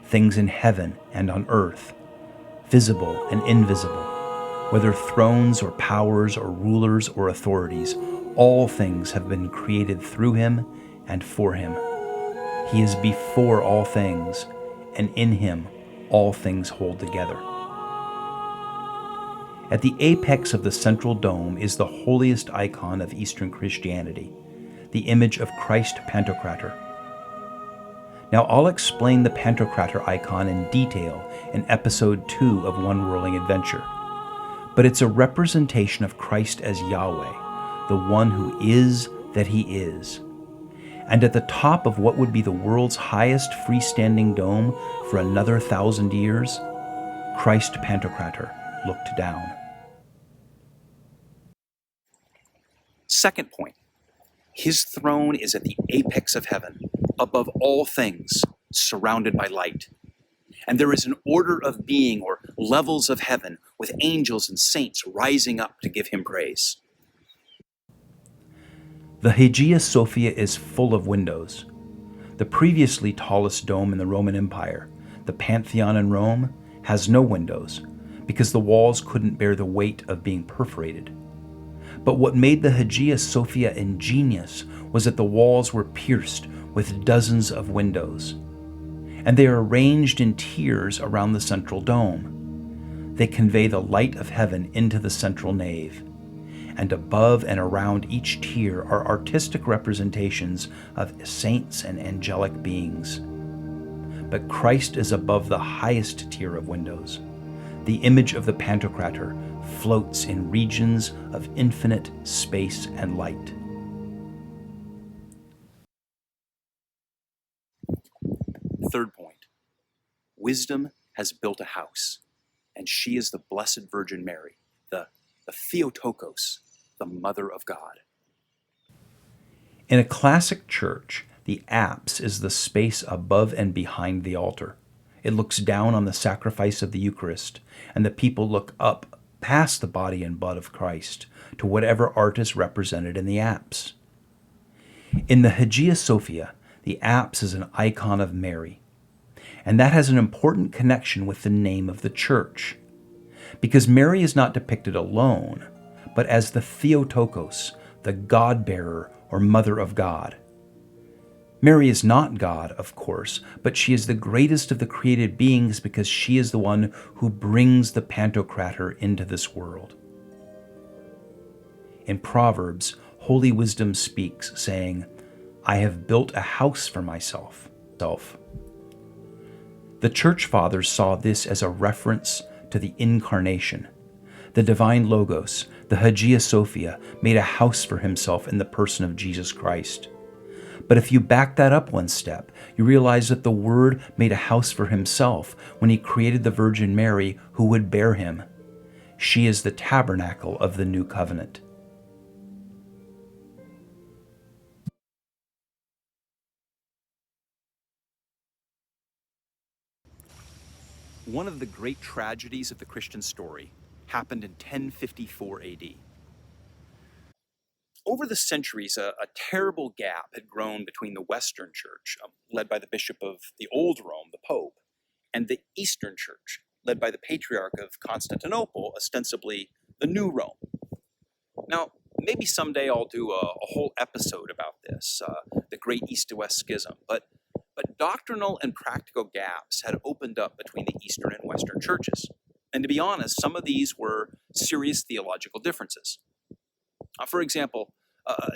things in heaven and on earth, visible and invisible, whether thrones or powers or rulers or authorities, all things have been created through him and for him. He is before all things, and in him all things hold together. At the apex of the central dome is the holiest icon of Eastern Christianity, the image of Christ Pantocrator. Now I'll explain the Pantocrator icon in detail in episode 2 of One Whirling Adventure, but it's a representation of Christ as Yahweh, the one who is that he is. And at the top of what would be the world's highest freestanding dome for another 1,000 years, Christ Pantocrator looked down. Second point, his throne is at the apex of heaven, above all things, surrounded by light. And there is an order of being, or levels of heaven, with angels and saints rising up to give him praise. The Hagia Sophia is full of windows. The previously tallest dome in the Roman Empire, the Pantheon in Rome, has no windows because the walls couldn't bear the weight of being perforated. But what made the Hagia Sophia ingenious was that the walls were pierced with dozens of windows, and they are arranged in tiers around the central dome. They convey the light of heaven into the central nave, and above and around each tier are artistic representations of saints and angelic beings. But Christ is above the highest tier of windows. The image of the Pantocrator floats in regions of infinite space and light. Third point, wisdom has built a house, and she is the Blessed Virgin Mary, the Theotokos, the Mother of God. In a classic church, the apse is the space above and behind the altar. It looks down on the sacrifice of the Eucharist, and the people look up past the body and blood of Christ to whatever art is represented in the apse. In the Hagia Sophia, the apse is an icon of Mary, and that has an important connection with the name of the church, because Mary is not depicted alone, but as the Theotokos, the God-bearer or Mother of God. Mary is not God, of course, but she is the greatest of the created beings because she is the one who brings the Pantocrator into this world. In Proverbs, Holy Wisdom speaks, saying, "I have built a house for myself." The Church Fathers saw this as a reference to the Incarnation. The divine Logos, the Hagia Sophia, made a house for himself in the person of Jesus Christ. But if you back that up one step, you realize that the Word made a house for himself when he created the Virgin Mary who would bear him. She is the tabernacle of the new covenant. One of the great tragedies of the Christian story happened in 1054 AD. Over the centuries, a terrible gap had grown between the Western Church, led by the Bishop of the Old Rome, the Pope, and the Eastern Church, led by the Patriarch of Constantinople, ostensibly the New Rome. Now, maybe someday I'll do a whole episode about this, the Great East to West Schism, but doctrinal and practical gaps had opened up between the Eastern and Western churches. And to be honest, some of these were serious theological differences. For example,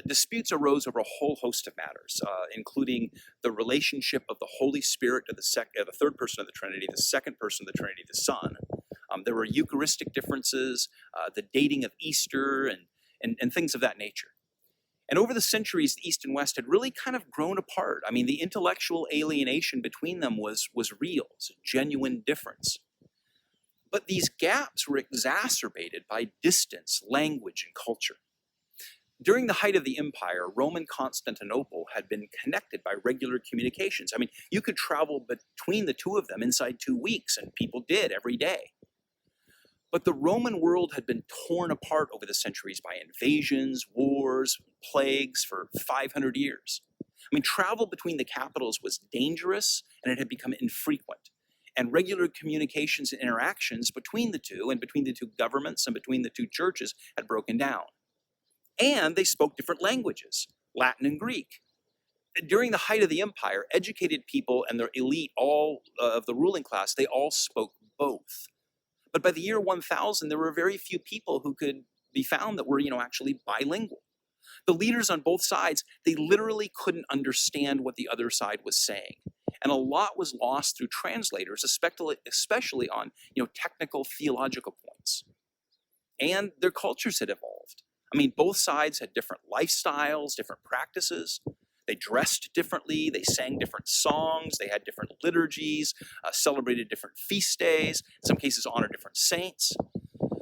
disputes arose over a whole host of matters, including the relationship of the Holy Spirit to the third person of the Trinity, the second person of the Trinity, the Son. There were Eucharistic differences, the dating of Easter, and things of that nature. And over the centuries, the East and West had really kind of grown apart. I mean, the intellectual alienation between them was real. It's a genuine difference. But these gaps were exacerbated by distance, language, and culture. During the height of the empire, Rome and Constantinople had been connected by regular communications. I mean, you could travel between the two of them inside 2 weeks, and people did every day. But the Roman world had been torn apart over the centuries by invasions, wars, plagues for 500 years. I mean, travel between the capitals was dangerous, and it had become infrequent. And regular communications and interactions between the two, and between the two governments and between the two churches, had broken down. And they spoke different languages, Latin and Greek. During the height of the empire, educated people and the elite, all of the ruling class, they all spoke both. But by the year 1000, there were very few people who could be found that were, actually bilingual. The leaders on both sides, they literally couldn't understand what the other side was saying. And a lot was lost through translators, especially on, technical theological points. And their cultures had evolved. I mean, both sides had different lifestyles, different practices. They dressed differently, they sang different songs, they had different liturgies, celebrated different feast days, in some cases honored different saints.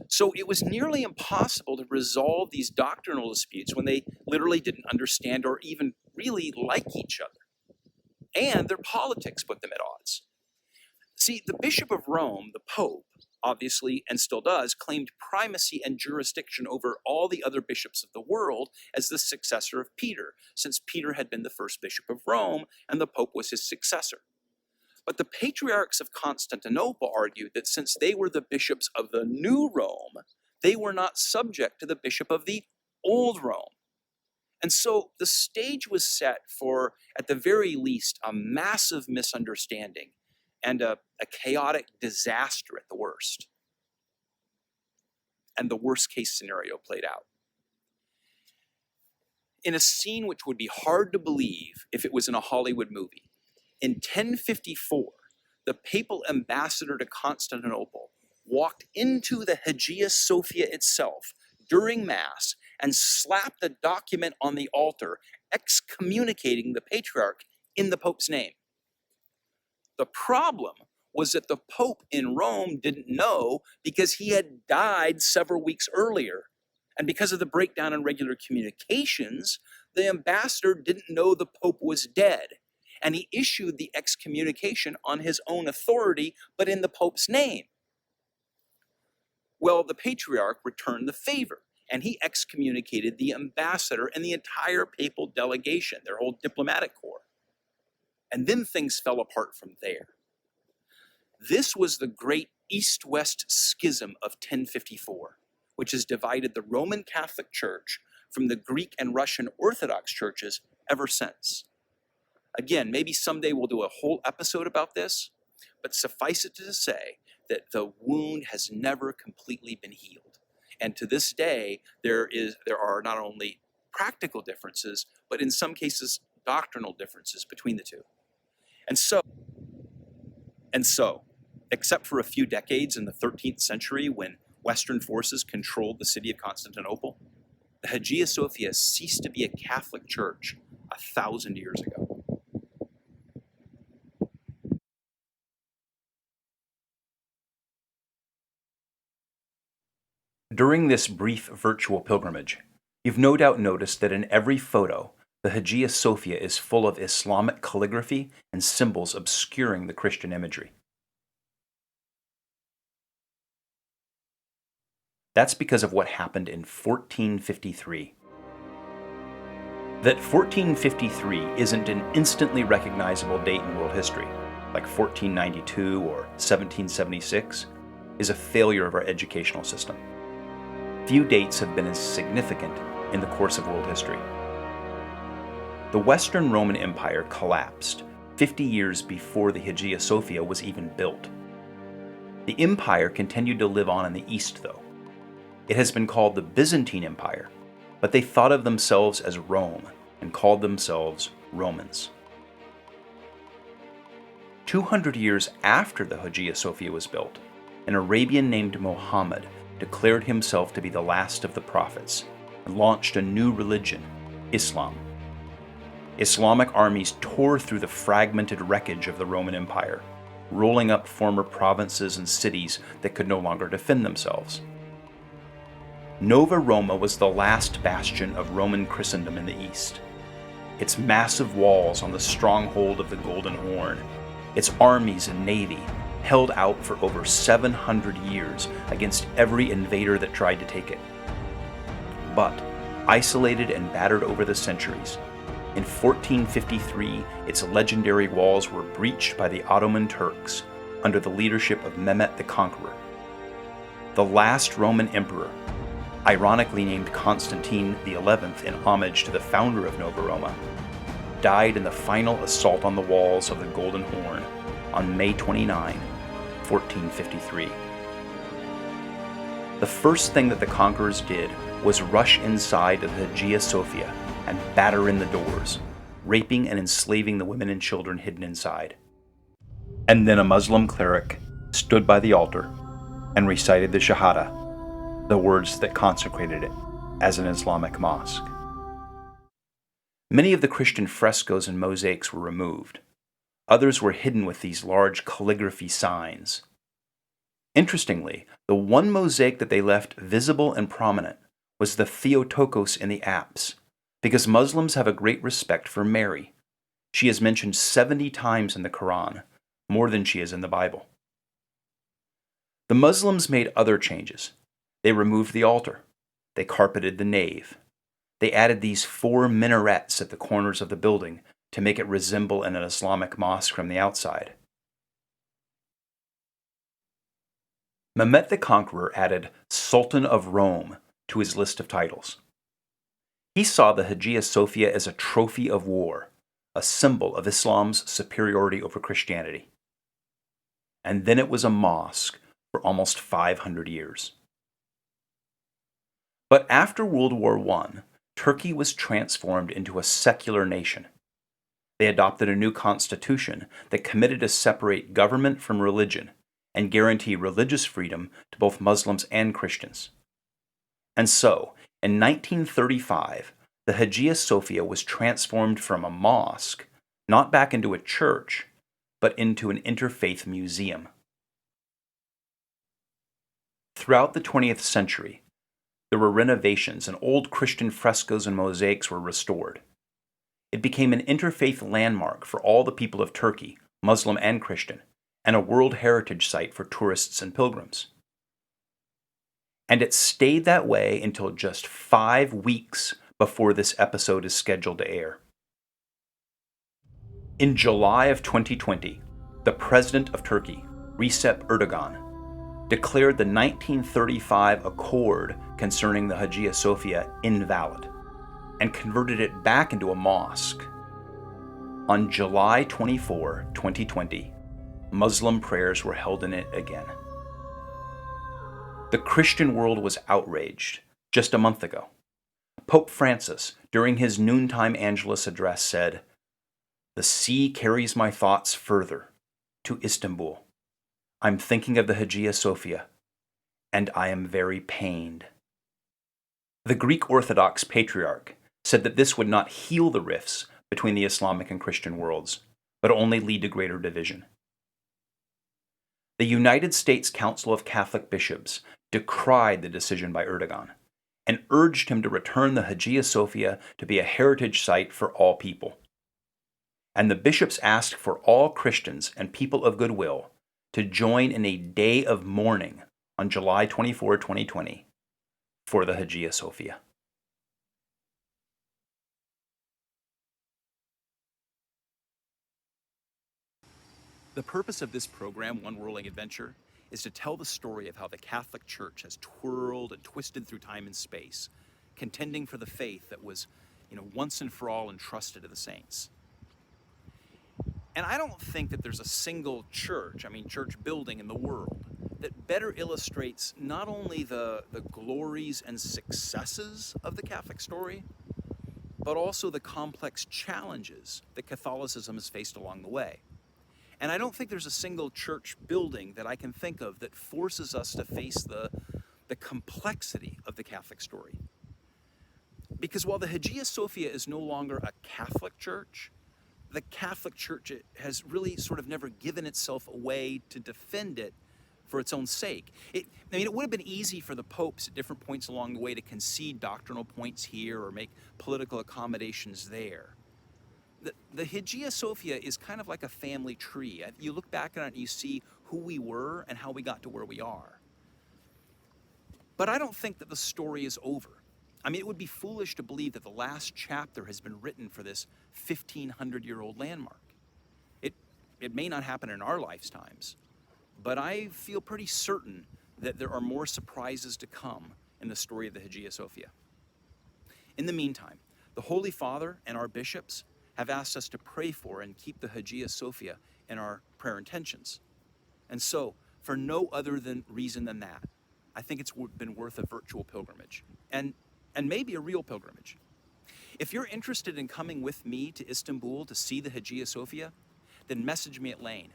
So it was nearly impossible to resolve these doctrinal disputes when they literally didn't understand or even really like each other. And their politics put them at odds. See, the Bishop of Rome, the Pope, obviously, and still does, claimed primacy and jurisdiction over all the other bishops of the world as the successor of Peter, since Peter had been the first bishop of Rome and the Pope was his successor. But the patriarchs of Constantinople argued that since they were the bishops of the new Rome, they were not subject to the bishop of the old Rome. And so the stage was set for, at the very least, a massive misunderstanding and a chaotic disaster at the worst. And the worst case scenario played out. In a scene which would be hard to believe if it was in a Hollywood movie, in 1054, the papal ambassador to Constantinople walked into the Hagia Sophia itself during Mass and slapped the document on the altar, excommunicating the patriarch in the Pope's name. The problem was that the Pope in Rome didn't know because he had died several weeks earlier. And because of the breakdown in regular communications, the ambassador didn't know the Pope was dead. And he issued the excommunication on his own authority, but in the Pope's name. Well, the patriarch returned the favor, and he excommunicated the ambassador and the entire papal delegation, their whole diplomatic corps. And then things fell apart from there. This was the great East-West schism of 1054, which has divided the Roman Catholic Church from the Greek and Russian Orthodox churches ever since. Again, maybe someday we'll do a whole episode about this, but suffice it to say that the wound has never completely been healed. And to this day, there are not only practical differences, but in some cases, doctrinal differences between the two. And so, except for a few decades in the 13th century when Western forces controlled the city of Constantinople, the Hagia Sophia ceased to be a Catholic church 1,000 years ago. During this brief virtual pilgrimage, you've no doubt noticed that in every photo, the Hagia Sophia is full of Islamic calligraphy and symbols obscuring the Christian imagery. That's because of what happened in 1453. That 1453 isn't an instantly recognizable date in world history, like 1492 or 1776, is a failure of our educational system. Few dates have been as significant in the course of world history. The Western Roman Empire collapsed 50 years before the Hagia Sophia was even built. The empire continued to live on in the East, though. It has been called the Byzantine Empire, but they thought of themselves as Rome and called themselves Romans. 200 years after the Hagia Sophia was built, an Arabian named Muhammad declared himself to be the last of the prophets and launched a new religion, Islam. Islamic armies tore through the fragmented wreckage of the Roman Empire, rolling up former provinces and cities that could no longer defend themselves. Nova Roma was the last bastion of Roman Christendom in the east. Its massive walls on the stronghold of the Golden Horn, its armies and navy, held out for over 700 years against every invader that tried to take it. But, isolated and battered over the centuries, in 1453 its legendary walls were breached by the Ottoman Turks under the leadership of Mehmet the Conqueror. The last Roman emperor, ironically named Constantine XI in homage to the founder of Nova Roma, died in the final assault on the walls of the Golden Horn on May 29, 1453. The first thing that the conquerors did was rush inside the Hagia Sophia and batter in the doors, raping and enslaving the women and children hidden inside. And then a Muslim cleric stood by the altar and recited the Shahada, the words that consecrated it as an Islamic mosque. Many of the Christian frescoes and mosaics were removed. Others were hidden with these large calligraphy signs. Interestingly, the one mosaic that they left visible and prominent was the Theotokos in the apse, because Muslims have a great respect for Mary. She is mentioned 70 times in the Quran, more than she is in the Bible. The Muslims made other changes. They removed the altar. They carpeted the nave. They added these 4 minarets at the corners of the building to make it resemble an Islamic mosque from the outside. Mehmet the Conqueror added Sultan of Rome to his list of titles. He saw the Hagia Sophia as a trophy of war, a symbol of Islam's superiority over Christianity. And then it was a mosque for almost 500 years. But after World War I, Turkey was transformed into a secular nation. They adopted a new constitution that committed to separate government from religion and guarantee religious freedom to both Muslims and Christians. And so, in 1935, the Hagia Sophia was transformed from a mosque, not back into a church, but into an interfaith museum. Throughout the 20th century, there were renovations and old Christian frescoes and mosaics were restored. It became an interfaith landmark for all the people of Turkey, Muslim and Christian, and a World Heritage Site for tourists and pilgrims. And it stayed that way until just 5 weeks before this episode is scheduled to air. In July of 2020, the president of Turkey, Recep Erdogan, declared the 1935 Accord concerning the Hagia Sophia invalid and converted it back into a mosque. On July 24, 2020, Muslim prayers were held in it again. The Christian world was outraged just a month ago. Pope Francis, during his noontime Angelus address, said, "The sea carries my thoughts further, to Istanbul. I'm thinking of the Hagia Sophia, and I am very pained." The Greek Orthodox Patriarch said that this would not heal the rifts between the Islamic and Christian worlds, but only lead to greater division. The United States Council of Catholic Bishops decried the decision by Erdogan and urged him to return the Hagia Sophia to be a heritage site for all people. And the bishops asked for all Christians and people of goodwill to join in a day of mourning on July 24, 2020 for the Hagia Sophia. The purpose of this program, One Whirling Adventure, is to tell the story of how the Catholic Church has twirled and twisted through time and space, contending for the faith that was, once and for all entrusted to the saints. And I don't think that there's a single church building in the world that better illustrates not only the glories and successes of the Catholic story, but also the complex challenges that Catholicism has faced along the way. And I don't think there's a single church building that I can think of that forces us to face the complexity of the Catholic story. Because while the Hagia Sophia is no longer a Catholic church, the Catholic Church has really sort of never given itself away to defend it for its own sake. It would have been easy for the popes at different points along the way to concede doctrinal points here or make political accommodations there. The Hagia Sophia is kind of like a family tree. You look back on it and you see who we were and how we got to where we are. But I don't think that the story is over. I mean, it would be foolish to believe that the last chapter has been written for this 1,500-year-old landmark. It may not happen in our lifetimes, but I feel pretty certain that there are more surprises to come in the story of the Hagia Sophia. In the meantime, the Holy Father and our bishops have asked us to pray for and keep the Hagia Sophia in our prayer intentions. And so, for no other reason than that, I think it's been worth a virtual pilgrimage, and maybe a real pilgrimage. If you're interested in coming with me to Istanbul to see the Hagia Sophia, then message me at Lane.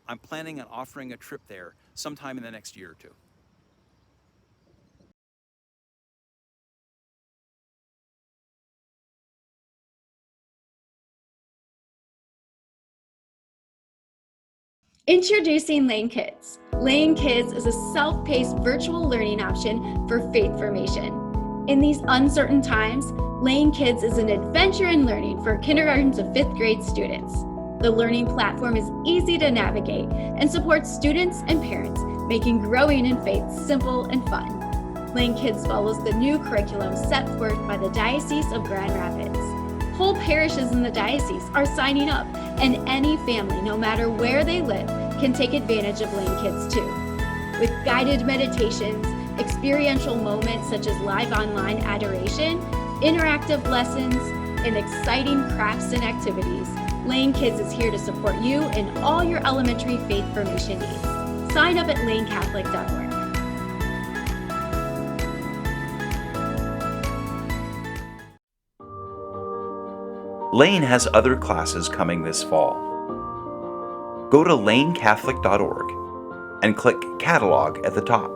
I'm planning on offering a trip there sometime in the next year or two. Introducing Lane Kids. Lane Kids is a self-paced virtual learning option for faith formation. In these uncertain times, Lane Kids is an adventure in learning for kindergarten to 5th grade students. The learning platform is easy to navigate and supports students and parents, making growing in faith simple and fun. Lane Kids follows the new curriculum set forth by the Diocese of Grand Rapids. Whole parishes in the diocese are signing up, and any family, no matter where they live, can take advantage of Lane Kids too. With guided meditations, experiential moments such as live online adoration, interactive lessons, and exciting crafts and activities, Lane Kids is here to support you in all your elementary faith formation needs. Sign up at lanecatholic.org. Lane has other classes coming this fall. Go to lanecatholic.org and click Catalog at the top.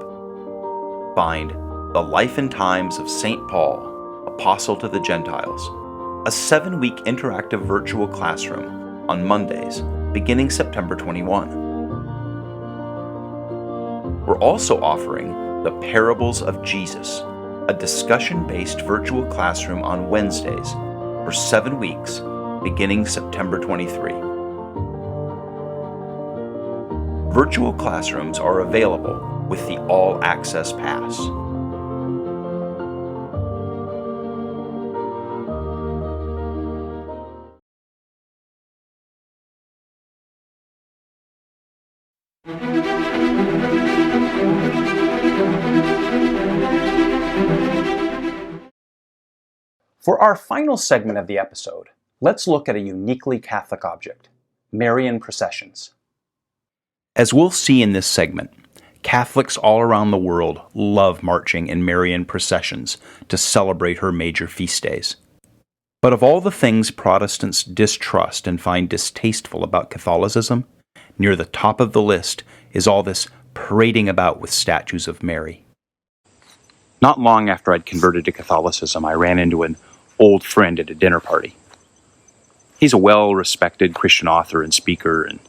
Find The Life and Times of St. Paul, Apostle to the Gentiles, a 7-week interactive virtual classroom on Mondays beginning September 21. We're also offering The Parables of Jesus, a discussion-based virtual classroom on Wednesdays for 7 weeks beginning September 23. Virtual classrooms are available with the All Access Pass. For our final segment of the episode, let's look at a uniquely Catholic object, Marian processions. As we'll see in this segment, Catholics all around the world love marching in Marian processions to celebrate her major feast days. But of all the things Protestants distrust and find distasteful about Catholicism, near the top of the list is all this parading about with statues of Mary. Not long after I'd converted to Catholicism, I ran into an old friend at a dinner party. He's a well-respected Christian author and speaker and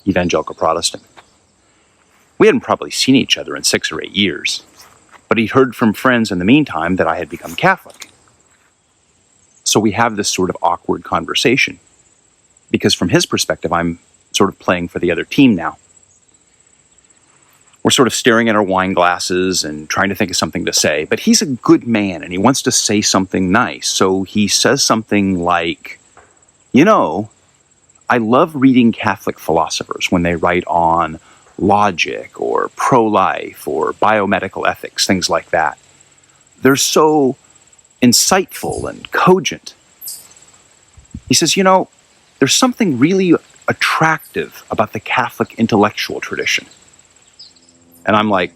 evangelical Protestant. We hadn't probably seen each other in 6 or 8 years, but he'd heard from friends in the meantime that I had become Catholic. So we have this sort of awkward conversation, because from his perspective, I'm sort of playing for the other team now. We're sort of staring at our wine glasses and trying to think of something to say, but he's a good man and he wants to say something nice. So he says something like, you know, I love reading Catholic philosophers when they write on logic or pro-life or biomedical ethics, things like that. They're so insightful and cogent. He says, you know, there's something really attractive about the Catholic intellectual tradition. And I'm like,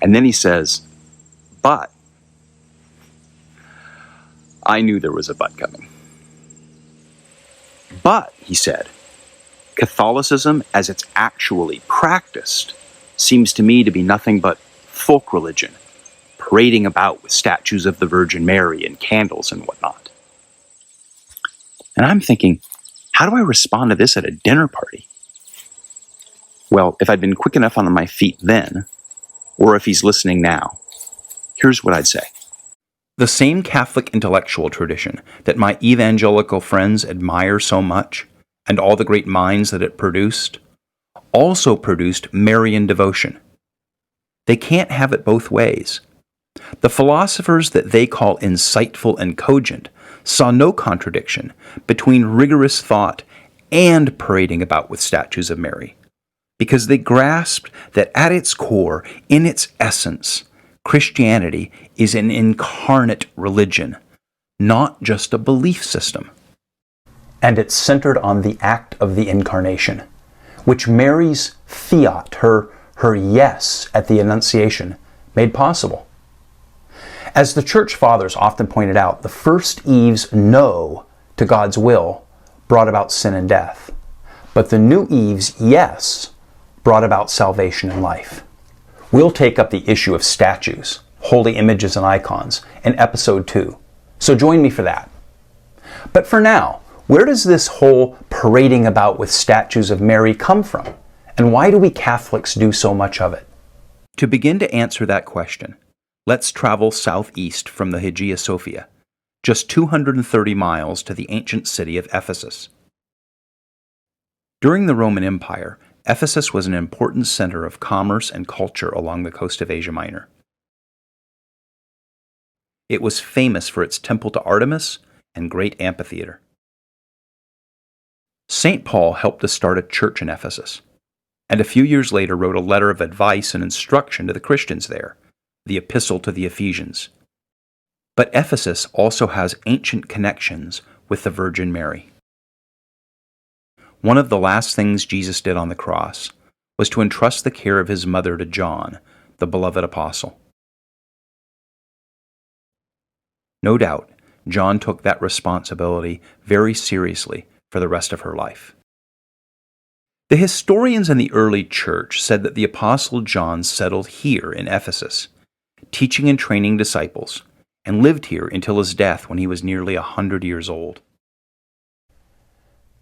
and then he says, but, I knew there was a but coming. But, he said, Catholicism as it's actually practiced seems to me to be nothing but folk religion, parading about with statues of the Virgin Mary and candles and whatnot. And I'm thinking, how do I respond to this at a dinner party? Well, if I'd been quick enough on my feet then, or if he's listening now, here's what I'd say. The same Catholic intellectual tradition that my evangelical friends admire so much, and all the great minds that it produced, also produced Marian devotion. They can't have it both ways. The philosophers that they call insightful and cogent saw no contradiction between rigorous thought and parading about with statues of Mary, because they grasped that at its core, in its essence, Christianity is an incarnate religion, not just a belief system. And it's centered on the act of the incarnation, which Mary's fiat, her yes at the Annunciation, made possible. As the Church Fathers often pointed out, the first Eve's no to God's will brought about sin and death, but the new Eve's yes brought about salvation and life. We'll take up the issue of statues, holy images and icons, in episode 2, so join me for that. But for now, where does this whole parading about with statues of Mary come from? And why do we Catholics do so much of it? To begin to answer that question, let's travel southeast from the Hagia Sophia, just 230 miles to the ancient city of Ephesus. During the Roman Empire, Ephesus was an important center of commerce and culture along the coast of Asia Minor. It was famous for its temple to Artemis and great amphitheater. St. Paul helped to start a church in Ephesus, and a few years later wrote a letter of advice and instruction to the Christians there, the Epistle to the Ephesians. But Ephesus also has ancient connections with the Virgin Mary. One of the last things Jesus did on the cross was to entrust the care of his mother to John, the beloved apostle. No doubt, John took that responsibility very seriously for the rest of her life. The historians in the early church said that the apostle John settled here in Ephesus, teaching and training disciples, and lived here until his death when he was nearly 100 years old.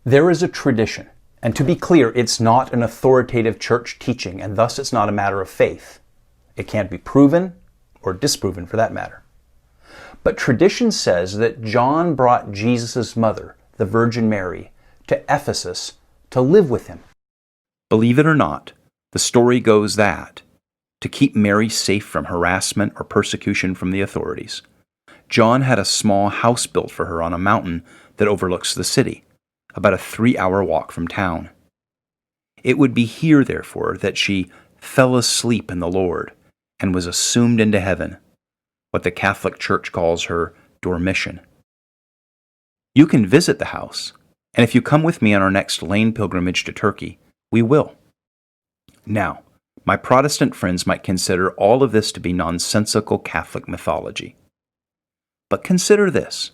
There is a tradition, and to be clear, it's not an authoritative church teaching, and thus it's not a matter of faith. It can't be proven, or disproven for that matter. But tradition says that John brought Jesus' mother, the Virgin Mary, to Ephesus to live with him. Believe it or not, the story goes that, to keep Mary safe from harassment or persecution from the authorities, John had a small house built for her on a mountain that overlooks the city, about a 3-hour walk from town. It would be here, therefore, that she fell asleep in the Lord and was assumed into heaven, what the Catholic Church calls her dormition. You can visit the house, and if you come with me on our next lane pilgrimage to Turkey, we will. Now, my Protestant friends might consider all of this to be nonsensical Catholic mythology. But consider this.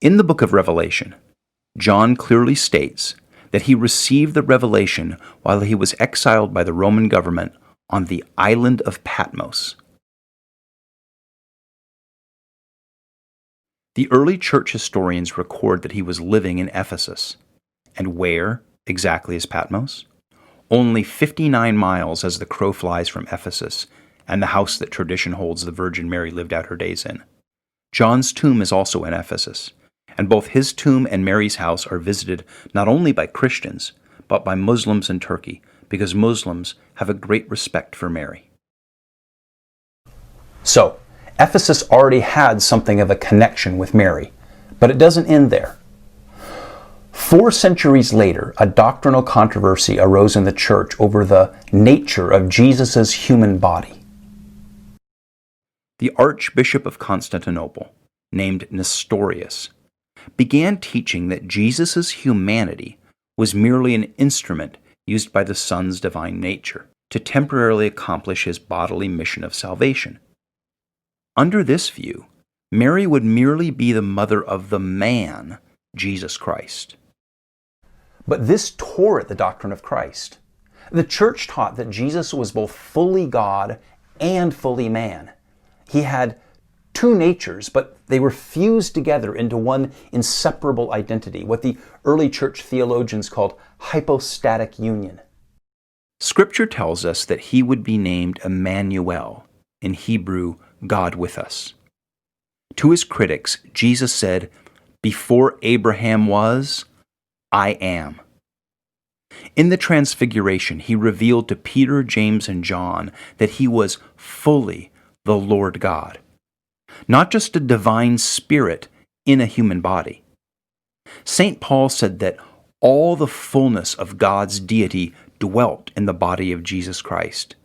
In the book of Revelation, John clearly states that he received the revelation while he was exiled by the Roman government on the island of Patmos. The early church historians record that he was living in Ephesus. And where exactly is Patmos? Only 59 miles as the crow flies from Ephesus and the house that tradition holds the Virgin Mary lived out her days in. John's tomb is also in Ephesus, and both his tomb and Mary's house are visited not only by Christians, but by Muslims in Turkey, because Muslims have a great respect for Mary. So, Ephesus already had something of a connection with Mary, but it doesn't end there. 4 centuries later, a doctrinal controversy arose in the church over the nature of Jesus' human body. The Archbishop of Constantinople, named Nestorius, began teaching that Jesus' humanity was merely an instrument used by the Son's divine nature to temporarily accomplish his bodily mission of salvation. Under this view, Mary would merely be the mother of the man, Jesus Christ. But this tore at the doctrine of Christ. The church taught that Jesus was both fully God and fully man. He had two natures, but they were fused together into one inseparable identity, what the early church theologians called hypostatic union. Scripture tells us that he would be named Emmanuel, in Hebrew, God with us. To his critics, Jesus said, "Before Abraham was, I am." In the Transfiguration, he revealed to Peter, James, and John that he was fully the Lord God, not just a divine spirit in a human body. St. Paul said that all the fullness of God's deity dwelt in the body of Jesus Christ,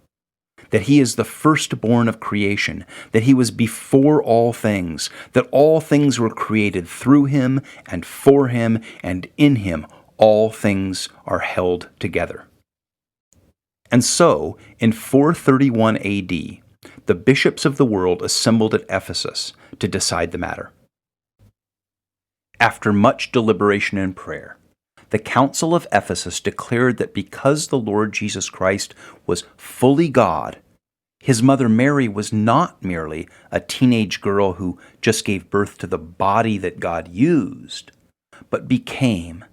that he is the firstborn of creation, that he was before all things, that all things were created through him and for him, and in him all things are held together. And so, in 431 AD, the bishops of the world assembled at Ephesus to decide the matter. After much deliberation and prayer, the Council of Ephesus declared that because the Lord Jesus Christ was fully God, his mother Mary was not merely a teenage girl who just gave birth to the body that God used, but became,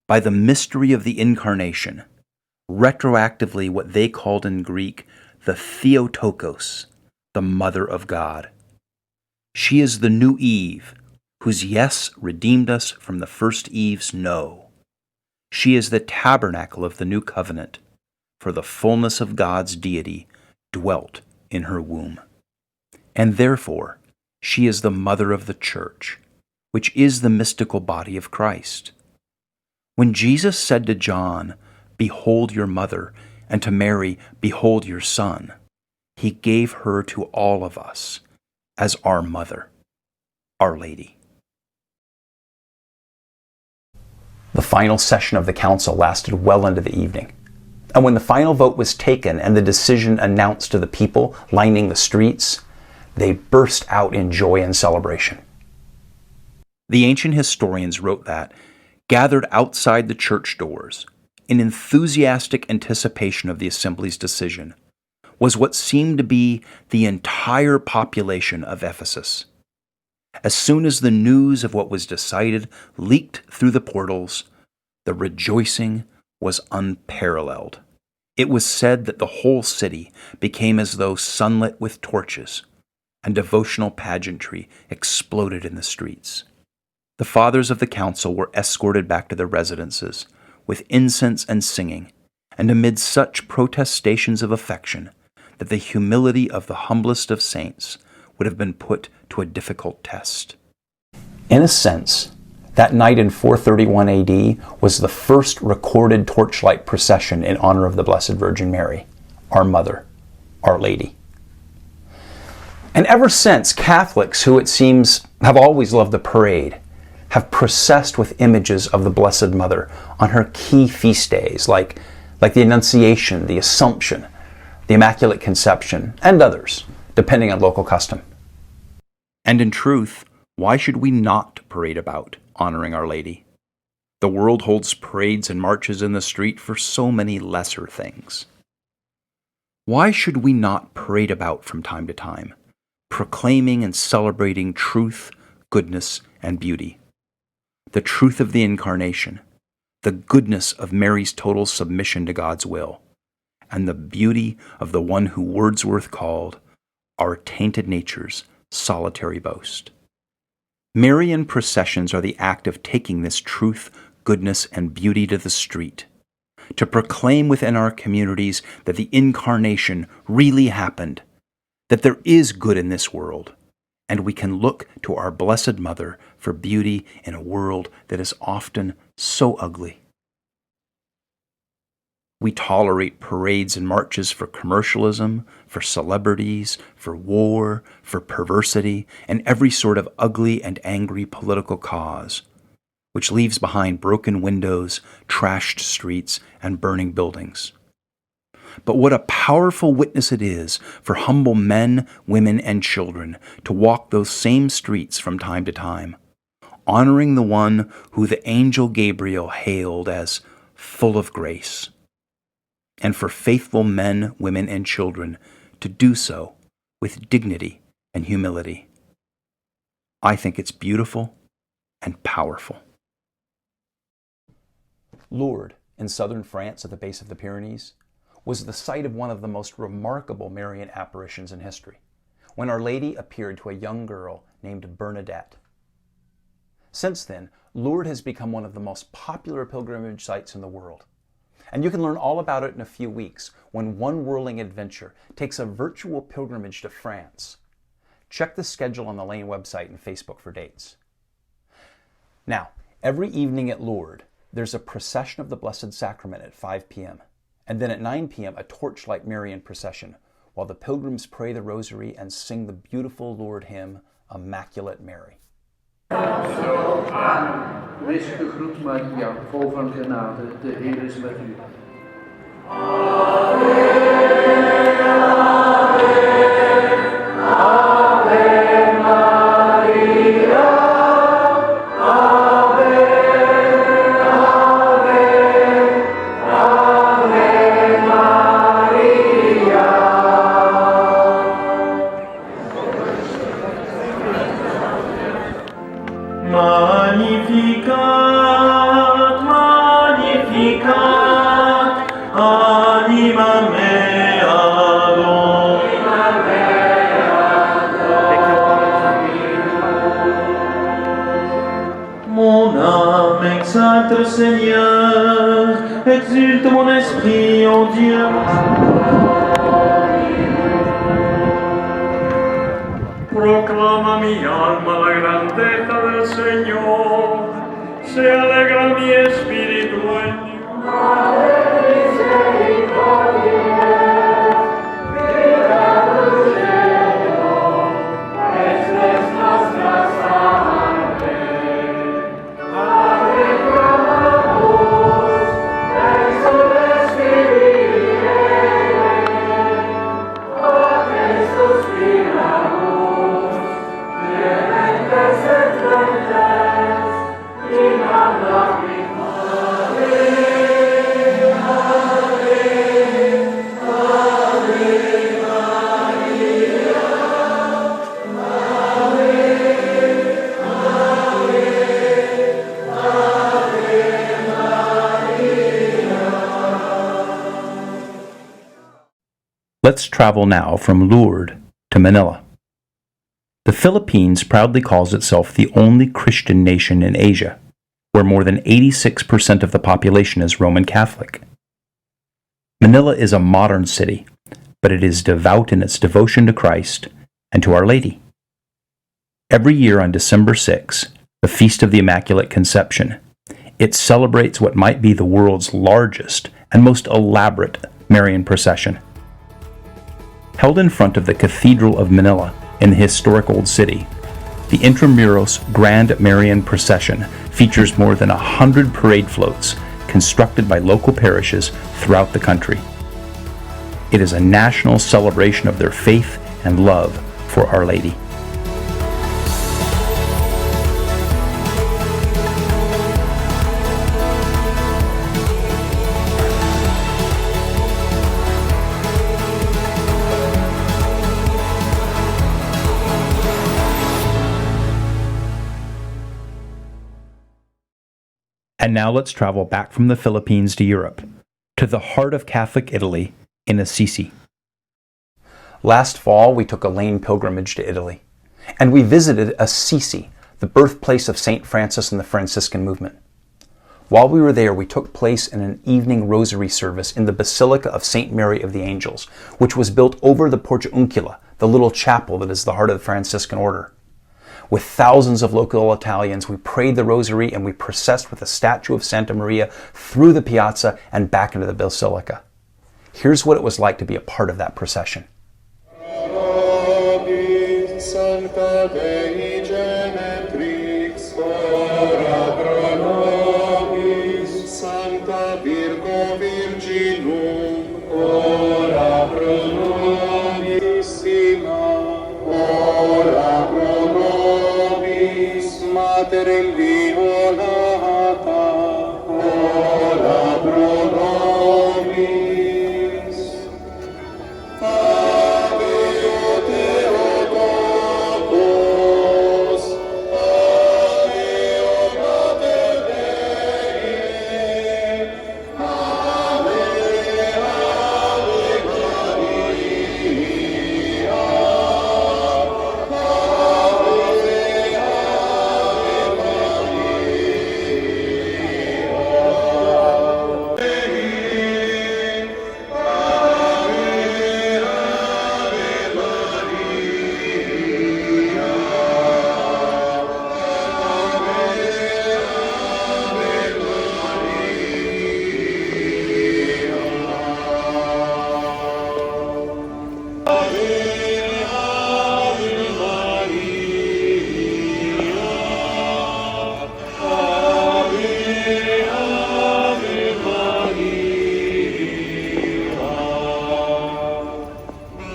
by the mystery of the Incarnation, retroactively what they called in Greek the Theotokos, the Mother of God. She is the new Eve, whose yes redeemed us from the first Eve's no. She is the tabernacle of the new covenant, for the fullness of God's deity dwelt in her womb. And therefore, she is the mother of the church, which is the mystical body of Christ. When Jesus said to John, "Behold your mother," and to Mary, "Behold your son," he gave her to all of us as our mother, Our Lady. The final session of the council lasted well into the evening. And when the final vote was taken and the decision announced to the people lining the streets, they burst out in joy and celebration. The ancient historians wrote that, gathered outside the church doors, in enthusiastic anticipation of the assembly's decision, was what seemed to be the entire population of Ephesus. As soon as the news of what was decided leaked through the portals, the rejoicing was unparalleled. It was said that the whole city became as though sunlit with torches, and devotional pageantry exploded in the streets. The fathers of the council were escorted back to their residences with incense and singing, and amid such protestations of affection that the humility of the humblest of saints would have been put to a difficult test. In a sense, that night in 431 AD was the first recorded torchlight procession in honor of the Blessed Virgin Mary, our Mother, Our Lady. And ever since, Catholics, who it seems have always loved the parade, have processed with images of the Blessed Mother on her key feast days, like the Annunciation, the Assumption, the Immaculate Conception, and others, depending on local custom. And in truth, why should we not parade about honoring Our Lady? The world holds parades and marches in the street for so many lesser things. Why should we not parade about from time to time, proclaiming and celebrating truth, goodness, and beauty? The truth of the Incarnation, the goodness of Mary's total submission to God's will, and the beauty of the one who Wordsworth called our tainted nature's solitary boast. Marian processions are the act of taking this truth, goodness, and beauty to the street, to proclaim within our communities that the Incarnation really happened, that there is good in this world, and we can look to our Blessed Mother for beauty in a world that is often so ugly. We tolerate parades and marches for commercialism, for celebrities, for war, for perversity, and every sort of ugly and angry political cause, which leaves behind broken windows, trashed streets, and burning buildings. But what a powerful witness it is for humble men, women, and children to walk those same streets from time to time, honoring the one who the angel Gabriel hailed as full of grace, and for faithful men, women, and children to do so with dignity and humility. I think it's beautiful and powerful. Lourdes, in southern France at the base of the Pyrenees, was the site of one of the most remarkable Marian apparitions in history, when Our Lady appeared to a young girl named Bernadette. Since then, Lourdes has become one of the most popular pilgrimage sites in the world. And you can learn all about it in a few weeks when One Whirling Adventure takes a virtual pilgrimage to France. Check the schedule on the Lane website and Facebook for dates. Now, every evening at Lourdes, there's a procession of the Blessed Sacrament at 5 p.m. and then at 9 p.m. a torchlight Marian procession, while the pilgrims pray the rosary and sing the beautiful Lourdes hymn, Immaculate Mary. Wees gegroet Maria, vol van genade, de Heer is met u. Magnificat, magnificat, anima mea Mon âme exalte le Seigneur, exulte mon esprit en Dieu. Proclama mi alma la grandeza del Señor, se alegra mi espíritu en Dios. Let's travel now from Lourdes to Manila. The Philippines proudly calls itself the only Christian nation in Asia, where more than 86% of the population is Roman Catholic. Manila is a modern city, but it is devout in its devotion to Christ and to Our Lady. Every year on December 6, the Feast of the Immaculate Conception, it celebrates what might be the world's largest and most elaborate Marian procession. Held in front of the Cathedral of Manila in the historic Old City, the Intramuros Grand Marian Procession features more than 100 parade floats constructed by local parishes throughout the country. It is a national celebration of their faith and love for Our Lady. And now let's travel back from the Philippines to Europe, to the heart of Catholic Italy, in Assisi. Last fall, we took a Lane pilgrimage to Italy, and we visited Assisi, the birthplace of St. Francis and the Franciscan movement. While we were there, we took place in an evening rosary service in the Basilica of St. Mary of the Angels, which was built over the Portiuncula, the little chapel that is the heart of the Franciscan order. With thousands of local Italians, we prayed the rosary and we processed with the statue of Santa Maria through the piazza and back into the basilica. Here's what it was like to be a part of that procession.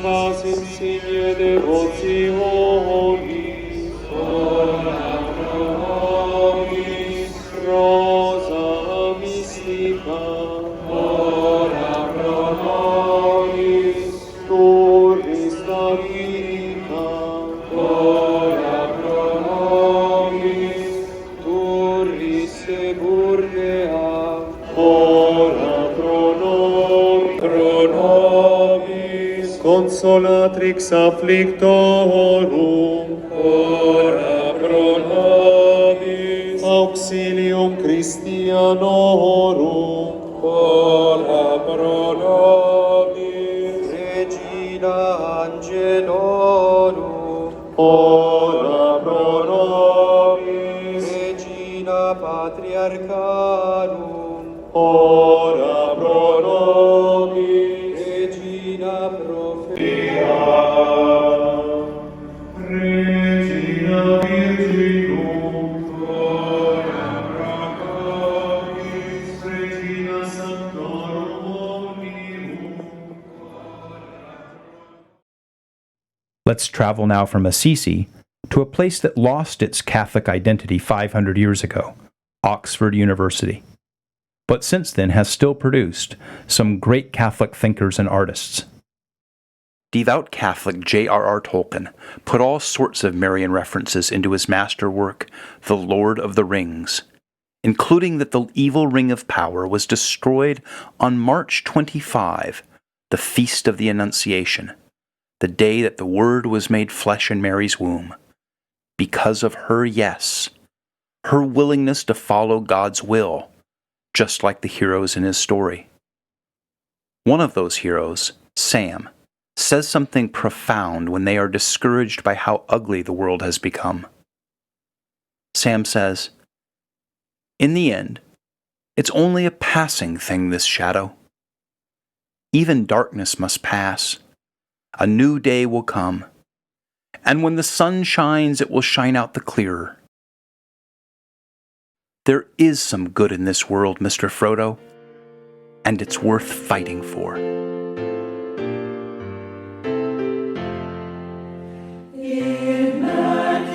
Mas insigne devotionis, ora pro nobis, rosa mystica, ora pro nobis, turbis Davidica, ora pro nobis, turbis Eburnea, ora pro nobis, consolatrix afflictorum, ora pro nobis, auxilium Christianorum, ora pro nobis, Regina Angelorum, ora pro nobis, Regina Patriarcharum, ora pro nobis, Regina Prophetia, Regina Virginum, ora pro nobis, Regina Sanctorum omnium. Let's travel now from Assisi to a place that lost its Catholic identity 500 years ago, Oxford University, but since then has still produced some great Catholic thinkers and artists. Devout Catholic J.R.R. Tolkien put all sorts of Marian references into his masterwork, The Lord of the Rings, including that the evil ring of power was destroyed on March 25, the Feast of the Annunciation, the day that the Word was made flesh in Mary's womb, because of her yes, her willingness to follow God's will, just like the heroes in his story. One of those heroes, Sam, says something profound when they are discouraged by how ugly the world has become. Sam says, "In the end, it's only a passing thing, this shadow. Even darkness must pass. A new day will come, and when the sun shines, it will shine out the clearer. There is some good in this world, Mr. Frodo, and it's worth fighting for."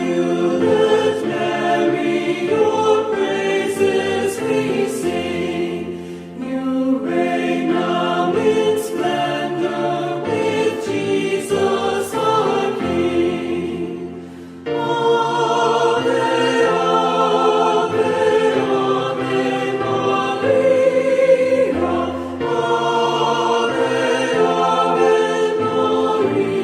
Immaculate Mary, your praises we sing. You reign now in splendor with Jesus our King. Ave, Ave, Ave Maria. Ave, Ave Maria.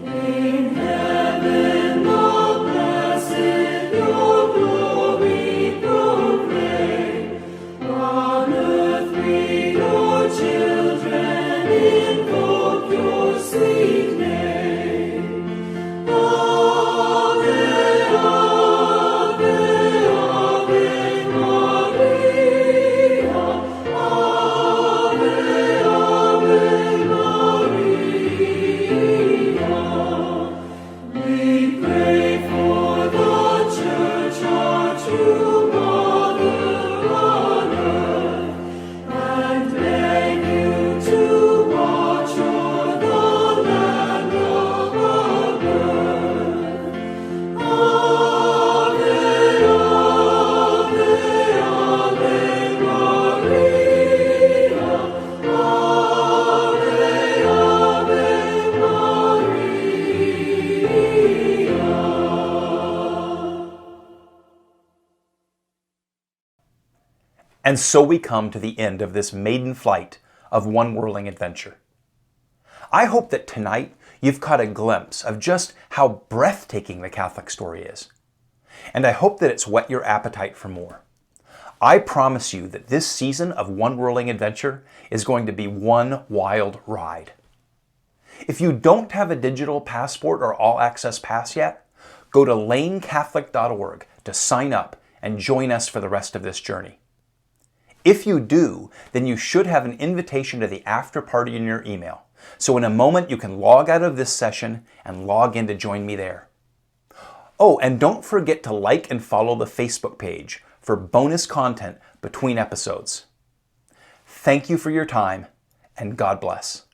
In heaven the blessed your glory proclaim. On earth we your children invoke your sweet name. Ave, Ave, Ave Maria. Ave, Ave Maria. We pray for the Church, our true Mother on earth, and beg you to watch o'er the land of our birth. Ave, Ave, Ave Maria. Ave, Ave Maria. And so we come to the end of this maiden flight of one whirling adventure. I hope that tonight you've caught a glimpse of just how breathtaking the Catholic story is. And I hope that it's whet your appetite for more. I promise you that this season of One Whirling Adventure is going to be one wild ride. If you don't have a digital passport or all-access pass yet, go to lanecatholic.org to sign up and join us for the rest of this journey. If you do, then you should have an invitation to the after party in your email. So in a moment, you can log out of this session and log in to join me there. Oh, and don't forget to like and follow the Facebook page for bonus content between episodes. Thank you for your time, and God bless.